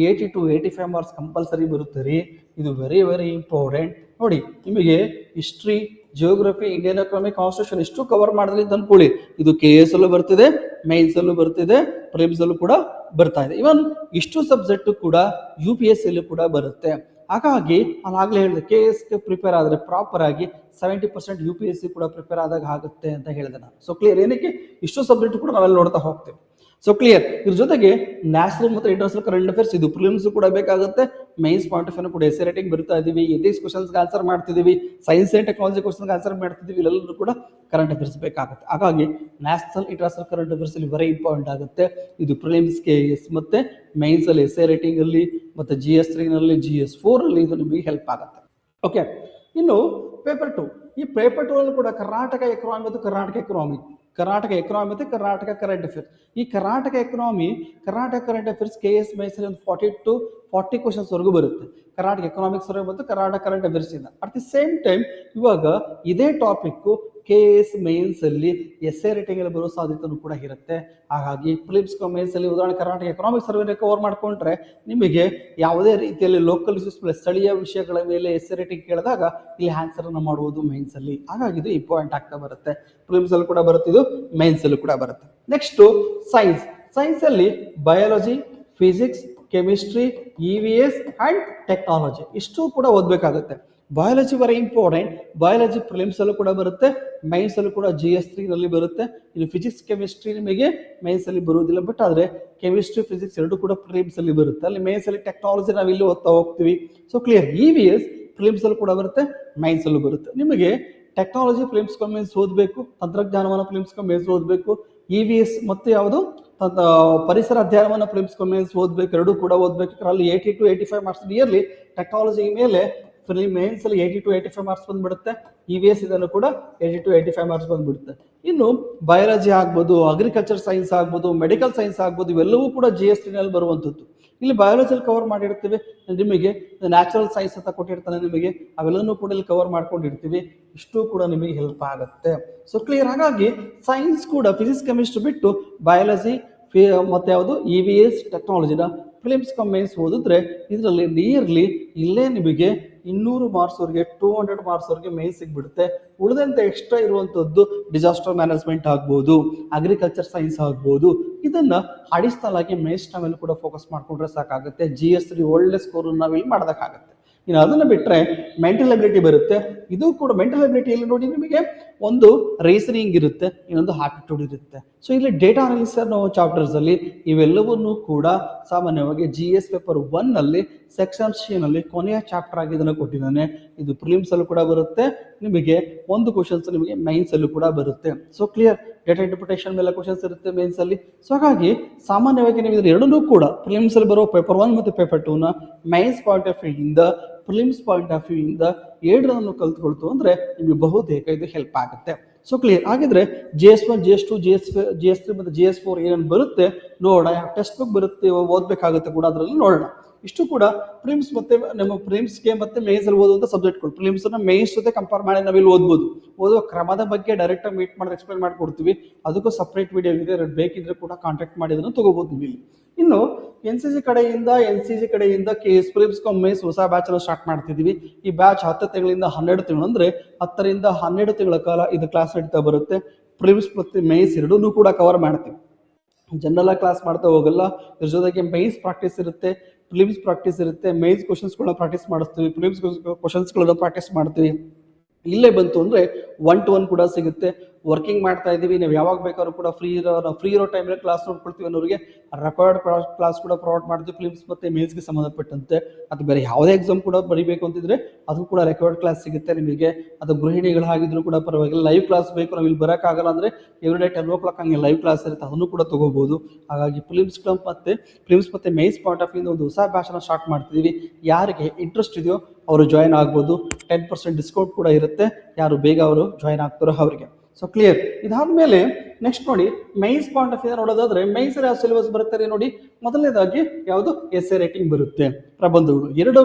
80 to 85 ಮಾರ್ಕ್ಸ್ ಕಂಪಲ್ಸರಿ ಬರುತ್ತೆ ರೀ. ಇದು ವೆರಿ ವೆರಿ ಇಂಪಾರ್ಟೆಂಟ್. ನೋಡಿ, ನಿಮಗೆ history, geography, Indian economy, constitution ಇಷ್ಟು ಕವರ್ ಮಾಡಿದ್ರೆ ಅಂತ ಅನ್ಕೊಳ್ಳಿ, ಇದು KS ಅಲ್ಲೂ ಬರ್ತಿದೆ, ಮೈನ್ಸ್ ಅಲ್ಲೂ ಬರ್ತಿದೆ, ಪ್ರಿಲಿಮ್ಸ್ ಅಲ್ಲೂ ಕೂಡ ಬರ್ತಾ ಇದೆ. ಇವನ್ ಇಷ್ಟು ಸಬ್ಜೆಕ್ಟ್ ಕೂಡ UPSC ಅಲ್ಲೂ ಕೂಡ ಬರುತ್ತೆ. ಹಾಗಾಗಿ ನಾನು ಆಗ್ಲೇ ಹೇಳಿದೆ, KSಗೆ ಪ್ರಿಪೇರ್ ಆದರೆ ಪ್ರಾಪರ್ ಆಗಿ 70% UPSC ಕೂಡ ಪ್ರಿಪೇರ್ ಆದಾಗ ಆಗುತ್ತೆ ಅಂತ ಹೇಳಿದೆ ನಾನು. ಸೊ ಕ್ಲಿಯರ್, ಏನಕ್ಕೆ ಇಷ್ಟು ಸಬ್ಜೆಕ್ಟ್ ಕೂಡ ನಾವೆಲ್ಲ ನೋಡ್ತಾ ಹೋಗ್ತೇವೆ. So clear. ಇದ್ರ ಜೊತೆಗೆ ನ್ಯಾಷನಲ್ ಮತ್ತು ಇಂಟರ್ನ್ಯಾಷನಲ್ ಕರೆಂಟ್ ಅಫೇರ್ಸ್, ಇದು ಪ್ರಿಲಿಮ್ಸ್ ಕೂಡ ಬೇಕಾಗುತ್ತೆ, ಮೈನ್ಸ್ ಪಾಯಿಂಟ್ ಆಫ್ ವ್ಯೂ ಕೂಡ ಎಸ್ಸೆ ರೈಟಿಂಗ್ ಬರ್ತಾ ಇದೀವಿ, ಎಥಿಕ್ಸ್ ಕ್ವಶನ್ಸ್ಗೆ ಆನ್ಸರ್ ಮಾಡ್ತಿದ್ದೀವಿ, ಸೈನ್ಸ್ ಅಂಡ್ ಟೆಕ್ನಾಲಜಿ ಕ್ವಶನ್ಸ್ಗೆ ಆನ್ಸರ್ ಮಾಡ್ತಿದ್ದೀವಿ, ಇಲ್ಲೆಲ್ಲರೂ ಕೂಡ ಕರೆಂಟ್ ಅಫೇರ್ಸ್ ಬೇಕಾಗುತ್ತೆ. ಹಾಗಾಗಿ ನ್ಯಾಷನಲ್ ಇಂಟರ್ನ್ಯಾಷನಲ್ ಕರೆಂಟ್ ಅಫೇರ್ಸ್ ಇಲ್ಲಿ ವೆರಿ ಇಂಪಾರ್ಟೆಂಟ್ ಆಗುತ್ತೆ. ಇದು ಪ್ರಿಲಿಮ್ಸ್, KS ಮತ್ತೆ ಮೈನ್ಸ್ ಅಲ್ಲಿ ಎಸ್ಸೆ ರೈಟಿಂಗ್ ಅಲ್ಲಿ ಮತ್ತೆ GS 3 ನಲ್ಲಿ, GS 4 ಅಲ್ಲಿ ಇದು ನಿಮಗೆ ಹೆಲ್ಪ್ ಆಗುತ್ತೆ. ಓಕೆ, ಇನ್ನು ಪೇಪರ್ 2, ಈ ಪೇಪರ್ 2 ಅಲ್ಲಿ ಕೂಡ ಕರ್ನಾಟಕ ಎಕನಾಮಿ ಮತ್ತು ಕರ್ನಾಟಕ ಕರೆಂಟ್ ಅಫೇರ್ಸ್. ಈ Karnataka current affairs KS mains ಅಲ್ಲಿ ಒಂದು 40 to 40 ಕ್ವಶನ್ಸ್ ವರೆಗೂ ಬರುತ್ತೆ, ಕರ್ನಾಟಕ ಎಕನಾಮಿಕ್ಸ್ ಮತ್ತು ಕರ್ನಾಟಕ ಕರೆಂಟ್ ಅಫೇರ್ಸ್ ಇಂದ. ಅಟ್ ದಿ ಸೇಮ್ ಟೈಮ್ ಇವಾಗ ಇದೇ ಟಾಪಿಕ್ KS ಮೈನ್ಸ್ ಅಲ್ಲಿ ಎಸ್ಸೆ ರೈಟಿಂಗ್ ಅಲ್ಲಿ ಬರೋ ಸಾಧ್ಯತೆನೂ ಕೂಡ ಇರುತ್ತೆ. ಹಾಗಾಗಿ ಪ್ರಿಲಿಮ್ಸ್ ಮೈನ್ಸ್ ಅಲ್ಲಿ ಉದಾಹರಣೆ ಕರ್ನಾಟಕ ಎಕನಾಮಿಕ್ ಸರ್ವೆ ಕವರ್ ಮಾಡ್ಕೊಂಡ್ರೆ ನಿಮಗೆ ಯಾವುದೇ ರೀತಿಯಲ್ಲಿ ಲೋಕಲ್ ಇಶ್ಯೂಸ್ ಮೇಲೆ, ಸ್ಥಳೀಯ ವಿಷಯಗಳ ಮೇಲೆ ಎಸ್ಸೆ ರೈಟಿಂಗ್ ಕೇಳಿದಾಗ ಇಲ್ಲಿ ಆನ್ಸರ್ ಅನ್ನು ಮಾಡುವುದು ಮೈನ್ಸ್ ಅಲ್ಲಿ. ಹಾಗಾಗಿ ಇದು ಇಂಪಾರ್ಟೆಂಟ್ ಆಗ್ತಾ ಬರುತ್ತೆ, ಪ್ರಿಲಿಮ್ಸ್ ಅಲ್ಲಿ ಕೂಡ ಬರುತ್ತೆ, ಇದು ಮೈನ್ಸ್ ಅಲ್ಲೂ ಕೂಡ ಬರುತ್ತೆ. ನೆಕ್ಸ್ಟ್ ಸೈನ್ಸ್ ಅಲ್ಲಿ biology, physics, chemistry, EVS and technology ಇಷ್ಟು ಕೂಡ ಓದಬೇಕಾಗುತ್ತೆ. Biology very important. Biology prelims ಅಲ್ಲೂ ಕೂಡ ಬರುತ್ತೆ, ಮೈನ್ಸ್ ಅಲ್ಲೂ ಕೂಡ GS 3 ನಲ್ಲಿ ಬರುತ್ತೆ. ಇನ್ನು ಫಿಸಿಕ್ಸ್, ಕೆಮಿಸ್ಟ್ರಿ ನಿಮಗೆ ಮೈನ್ಸ್ ಅಲ್ಲಿ ಬರುವುದಿಲ್ಲ, ಬಟ್ ಆದ್ರೆ ಕೆಮಿಸ್ಟ್ರಿ, ಫಿಸಿಕ್ಸ್ ಎರಡು ಕೂಡ ಪ್ರಿಲಿಮ್ಸ್ ಅಲ್ಲಿ ಬರುತ್ತೆ. ಅಲ್ಲಿ ಮೈನ್ಸ್ ಅಲ್ಲಿ ಟೆಕ್ನಾಲಜಿ ನಾವು ಇಲ್ಲಿ ಓದ್ತಾ ಹೋಗ್ತೀವಿ. So clear. EVS ಪ್ರಿಲಿಮ್ಸ್ ಅಲ್ಲೂ ಕೂಡ ಬರುತ್ತೆ, ಮೈನ್ಸ್ ಅಲ್ಲೂ ಬರುತ್ತೆ. ನಿಮಗೆ ಟೆಕ್ನಾಲಜಿ ಪ್ರಿಲಿಮ್ಸ್ ಮೈನ್ಸ್ ಓದಬೇಕು, ತಂತ್ರಜ್ಞಾನವನ್ನ ಪ್ರಿಲಿಮ್ಸ್ ಮೈನ್ಸ್ ಓದಬೇಕು, EVS ಮತ್ತೆ ಯಾವುದು ಪರಿಸರ ಅಧ್ಯಯನವನ್ನ ಪ್ರಿಲಿಮ್ಸ್ ಮೈನ್ಸ್ ಓದಬೇಕು, ಎರಡು ಕೂಡ ಓದಬೇಕು. ಅಲ್ಲಿ 80 to 85 ಮಾರ್ಕ್ಸ್ ನಿಯರ್ಲಿ ಟೆಕ್ನಾಲಜಿ ಮೇಲೆ ಮೈನ್ಸ್ ಅಲ್ಲಿ 80 to 85 ಮಾರ್ಕ್ಸ್ ಬಂದ್ಬಿಡುತ್ತೆ. EVS ಇದನ್ನು ಕೂಡ 80 to 85 ಮಾರ್ಕ್ಸ್ ಬಂದ್ಬಿಡುತ್ತೆ. ಇನ್ನು ಬಯಾಲಜಿ ಆಗ್ಬೋದು, ಅಗ್ರಿಕಲ್ಚರ್ ಸೈನ್ಸ್ ಆಗ್ಬೋದು, ಮೆಡಿಕಲ್ ಸೈನ್ಸ್ ಆಗ್ಬೋದು, ಇವೆಲ್ಲವೂ ಕೂಡ GS 3 ನಲ್ಲಿ ಬರುವಂಥದ್ದು. ಇಲ್ಲಿ ಬಯಾಲಜಿಯಲ್ಲಿ ಕವರ್ ಮಾಡಿರ್ತೀವಿ, ನಿಮಗೆ ನ್ಯಾಚುರಲ್ ಸೈನ್ಸ್ ಅಂತ ಕೊಟ್ಟಿರ್ತಾನೆ, ನಿಮಗೆ ಅವೆಲ್ಲನೂ ಕೂಡ ಇಲ್ಲಿ ಕವರ್ ಮಾಡ್ಕೊಂಡಿರ್ತೀವಿ. ಇಷ್ಟು ಕೂಡ ನಿಮಗೆ ಹೆಲ್ಪ್ ಆಗುತ್ತೆ. So clear. ಹಾಗಾಗಿ ಸೈನ್ಸ್ ಕೂಡ ಫಿಸಿಕ್ಸ್, ಕೆಮಿಸ್ಟ್ರಿ ಬಿಟ್ಟು ಬಯಾಲಜಿ ಮತ್ತೆ ಯಾವುದು EVS, ಟೆಕ್ನಾಲಜಿನ ಪ್ರಿಲಿಮ್ಸ್ ಮೈನ್ಸ್ ಓದಿದ್ರೆ ಇದರಲ್ಲಿ ನಿಯರ್ಲಿ ಇಲ್ಲೇ ನಿಮಗೆ 200 ಮಾರ್ಕ್ಸ್ ವರೆಗೆ, 200 ಮಾರ್ಕ್ಸ್ ವರೆಗೆ ಮೈನ್ಸ್ ಸಿಗ್ಬಿಡುತ್ತೆ. ಉಳಿದಂತೆ ಎಕ್ಸ್ಟ್ರಾ ಇರುವಂತದ್ದು ಡಿಸಾಸ್ಟರ್ ಮ್ಯಾನೇಜ್ಮೆಂಟ್ ಆಗ್ಬೋದು, ಅಗ್ರಿಕಲ್ಚರ್ ಸೈನ್ಸ್ ಆಗ್ಬೋದು, ಇದನ್ನ ಅಡಿಷನಲ್ ಆಗಿ ಮೈನ್ಸ್ ಮೇಲೆ ಕೂಡ ಫೋಕಸ್ ಮಾಡ್ಕೊಂಡ್ರೆ ಸಾಕಾಗುತ್ತೆ. GS 3 ಒಳ್ಳೆ ಸ್ಕೋರ್ ನಾವಿಲ್ಲಿ ಮಾಡೋದಕ್ಕಾಗುತ್ತೆ. ಇನ್ನು ಅದನ್ನು ಬಿಟ್ಟರೆ ಮೆಂಟಲ್ ಎಬಿಲಿಟಿ ಬರುತ್ತೆ. ಇದು ಕೂಡ ಮೆಂಟಲ್ ಎಬಿಲಿಟಿಯಲ್ಲಿ ನೋಡಿ ನಿಮಗೆ ಒಂದು ರೀಸನಿಂಗ್ ಇರುತ್ತೆ, ಇನ್ನೊಂದು ಆಪ್ಟಿಟ್ಯೂಡ್ ಇರುತ್ತೆ. ಸೊ ಇಲ್ಲಿ ಡೇಟಾ ಅನಾಲಿಸಿಸ್ ಅನ್ನೋ ಚಾಪ್ಟರ್ಸ್ ಅಲ್ಲಿ ಇವೆಲ್ಲವನ್ನೂ ಕೂಡ ಸಾಮಾನ್ಯವಾಗಿ GS ಪೇಪರ್ 1 ನಲ್ಲಿ ಸೆಕ್ಷನ್ C ನಲ್ಲಿ ಕೊನೆಯ ಚಾಪ್ಟರ್ ಆಗಿ ಇದನ್ನು ಕೊಟ್ಟಿದ್ದಾನೆ. ಇದು ಪ್ರಿಲಿಮ್ಸ್ ಅಲ್ಲೂ ಕೂಡ ಬರುತ್ತೆ, ನಿಮಗೆ ಒಂದು ಕ್ವಶನ್ಸ್ ನಿಮಗೆ ಮೈನ್ಸ್ ಅಲ್ಲೂ ಕೂಡ ಬರುತ್ತೆ. So clear. ಡೇಟಾ ಇಂಟರ್ಪ್ರಿಟೇಷನ್ ಮೇಲೆ ಕ್ವಶನ್ಸ್ ಇರುತ್ತೆ ಮೈನ್ಸ್ ಅಲ್ಲಿ. ಸೊ ಹಾಗಾಗಿ ಸಾಮಾನ್ಯವಾಗಿ ನೀವು ಇದರ ಎರಡನ್ನೂ ಕೂಡ ಪ್ರಿಲಿಮ್ಸ್ ಅಲ್ಲಿ ಬರೋ ಪೇಪರ್ 1 ಮತ್ತು ಪೇಪರ್ 2 ನ ಮೈನ್ಸ್ ಪಾಯಿಂಟ್ ಆಫ್ ವ್ಯೂ ಇಂದ, ಪ್ರಿಲಿಮ್ಸ್ ಪಾಯಿಂಟ್ ಆಫ್ ವ್ಯೂ ಇಂದ ಎರಡರನ್ನು ಕಲ್ತ್ಕೊಳ್ತು ಅಂದ್ರೆ ನಿಮಗೆ ಬಹುತೇಕ ಇದು ಹೆಲ್ಪ್ ಆಗುತ್ತೆ. So clear. ಹಾಗಿದ್ರೆ GS 1, GS 2, GS 3 ಮತ್ತು GS 4 ಏನೇನು ಬರುತ್ತೆ ನೋಡೋಣ. ಟೆಕ್ಸ್ಟ್ ಬುಕ್ ಬರುತ್ತೆ, ಓದಬೇಕಾಗುತ್ತೆ ಕೂಡ, ಅದರಲ್ಲಿ ನೋಡೋಣ. ಇಷ್ಟು ಕೂಡ ಪ್ರಿಲಿಮ್ಸ್ ಮತ್ತೆ ನಮ್ಮ ಪ್ರಿಲಿಮ್ಸ್ಗೆ ಮತ್ತೆ ಮೇನ್ಸಲ್ಲಿ ಓದುವಂಥ ಸಬ್ಜೆಕ್ಟ್ಗಳು. ಪ್ರಿಲಿಮ್ಸನ್ನು ಮೇನ್ಸ್ ಜೊತೆ ಕಂಪೇರ್ ಮಾಡಿ ನಾವಿಲ್ಲಿ ಓದ್ಬೋದು. ಓದುವ ಕ್ರಮದ ಬಗ್ಗೆ ಡೈರೆಕ್ಟಾಗಿ ಮೀಟ್ ಮಾಡಿ ಎಕ್ಸ್ಪ್ಲೇನ್ ಮಾಡಿಕೊಡ್ತೀವಿ. ಅದಕ್ಕೂ ಸಪ್ರೇಟ್ ವಿಡಿಯೋ ಇದೆ, ಬೇಕಿದ್ರೆ ಕೂಡ ಕಾಂಟ್ಯಾಕ್ಟ್ ಮಾಡಿ ಅದನ್ನು ತಗೋಬೋದು ನೀವು ಇಲ್ಲಿ. ಇನ್ನು NCC ಕಡೆಯಿಂದ KS ಪ್ರಿಲಿಮ್ಸ್ ಮೇನ್ಸ್ ಹೊಸ ಬ್ಯಾಚ್ ಅನ್ನು ಸ್ಟಾರ್ಟ್ ಮಾಡ್ತಿದ್ದೀವಿ. ಈ ಬ್ಯಾಚ್ 10 ತಿಂಗಳಿಂದ 12 ತಿಂಗಳು, ಅಂದ್ರೆ 10 ರಿಂದ 12 ತಿಂಗಳ ಕಾಲ ಇದು ಕ್ಲಾಸ್ ನಡೀತಾ ಬರುತ್ತೆ. ಪ್ರಿಲಿಮ್ಸ್ ಮತ್ತು ಮೇನ್ಸ್ ಎರಡನ್ನೂ ಕೂಡ ಕವರ್ ಮಾಡ್ತೀವಿ. ಜನರಲ್ ಕ್ಲಾಸ್ ಮಾಡ್ತಾ ಹೋಗಲ್ಲ, ಇದ್ರ ಜೊತೆಗೆ ಮೇನ್ಸ್ ಪ್ರಾಕ್ಟೀಸ್ ಇರುತ್ತೆ, ಪ್ರಿಲಿಮ್ಸ್ ಪ್ರಾಕ್ಟೀಸ್ ಇರುತ್ತೆ, ಮೇನ್ಸ್ ಕ್ವಶನ್ಸ್ಗಳನ್ನ ಪ್ರಾಕ್ಟೀಸ್ ಮಾಡಿಸ್ತೀವಿ, ಪ್ರಿಲಿಮ್ಸ್ ಕ್ವಶನ್ಸ್ಗಳನ್ನ ಪ್ರಾಕ್ಟೀಸ್ ಮಾಡ್ತೀವಿ. ಇಲ್ಲೇ ಬಂತು ಅಂದರೆ 1 to 1 ಕೂಡ ಸಿಗುತ್ತೆ. ವರ್ಕಿಂಗ್ ಮಾಡ್ತಾ ಇದ್ದೀವಿ, ನೀವು ಯಾವಾಗ ಬೇಕಾದ್ರೂ ಕೂಡ ಫ್ರೀ ಇರೋ ಟೈಮಲ್ಲಿ ಕ್ಲಾಸ್ ನೋಡ್ಕೊಳ್ತೀವಿ ಅನ್ನೋರಿಗೆ ರೆಕಾರ್ಡ್ ಕ್ಲಾಸ್ ಕೂಡ ಪ್ರೊವೈಡ್ ಮಾಡ್ತೀವಿ ಫಿಲಿಮ್ಸ್ ಮತ್ತು ಮೇನ್ಸ್ಗೆ ಸಂಬಂಧಪಟ್ಟಂತೆ. ಅದು ಬೇರೆ ಯಾವುದೇ ಎಕ್ಸಾಮ್ ಕೂಡ ಬರೀಬೇಕು ಅಂತಿದ್ರೆ ಅದು ಕೂಡ ರೆಕಾರ್ಡ್ ಕ್ಲಾಸ್ ಸಿಗುತ್ತೆ ನಿಮಗೆ. ಅದು ಗೃಹಿಣಿಗಳಾಗಿದ್ರು ಕೂಡ ಪರವಾಗಿಲ್ಲ. ಲೈವ್ ಕ್ಲಾಸ್ ಬೇಕು, ನಾವು ಇಲ್ಲಿ ಬರೋಕ್ಕಾಗಲ್ಲ ಅಂದರೆ ಎವ್ರಿಡೇ 10 o'clock ಹಂಗೆ ಲೈವ್ ಕ್ಲಾಸ್ ಇರುತ್ತೆ, ಅದನ್ನು ಕೂಡ ತೊಗೋಬೋದು. ಹಾಗಾಗಿ ಪ್ರಿಲಿಮ್ಸ್ ಮತ್ತು ಮೇನ್ಸ್ ಪಾಯಿಂಟ್ ಆಫ್ ವ್ಯೂಯಿಂದ ಒಂದು ಹೊಸ ಬ್ಯಾಚನ್ನು ಸ್ಟಾರ್ಟ್ ಮಾಡ್ತಿದ್ದೀವಿ. ಯಾರಿಗೆ ಇಂಟ್ರೆಸ್ಟ್ ಇದೆಯೋ ಅವರು ಜಾಯ್ನ್ ಆಗ್ಬೋದು. 10% ಡಿಸ್ಕೌಂಟ್ ಕೂಡ ಇರುತ್ತೆ, ಯಾರು ಬೇಗ ಅವರು ಜಾಯ್ನ್ ಆಗ್ತಾರೋ ಅವರಿಗೆ. So clear. ಇದಾದ್ಮೇಲೆ ನೆಕ್ಸ್ಟ್ ನೋಡಿ, ಮೈನ್ಸ್ ಪಾಯಿಂಟ್ ಆಫ್ ವ್ಯೂ ನೋಡೋದಾದ್ರೆ ಮೈನ್ಸ್ ಯಾವ ಸಿಲೆಬಸ್ ಬರುತ್ತೆ ನೋಡಿ. ಮೊದಲನೇದಾಗಿ ಯಾವುದು ಎಸ್ಸೆ ರೈಟಿಂಗ್ ಬರುತ್ತೆ, ಪ್ರಬಂಧಗಳು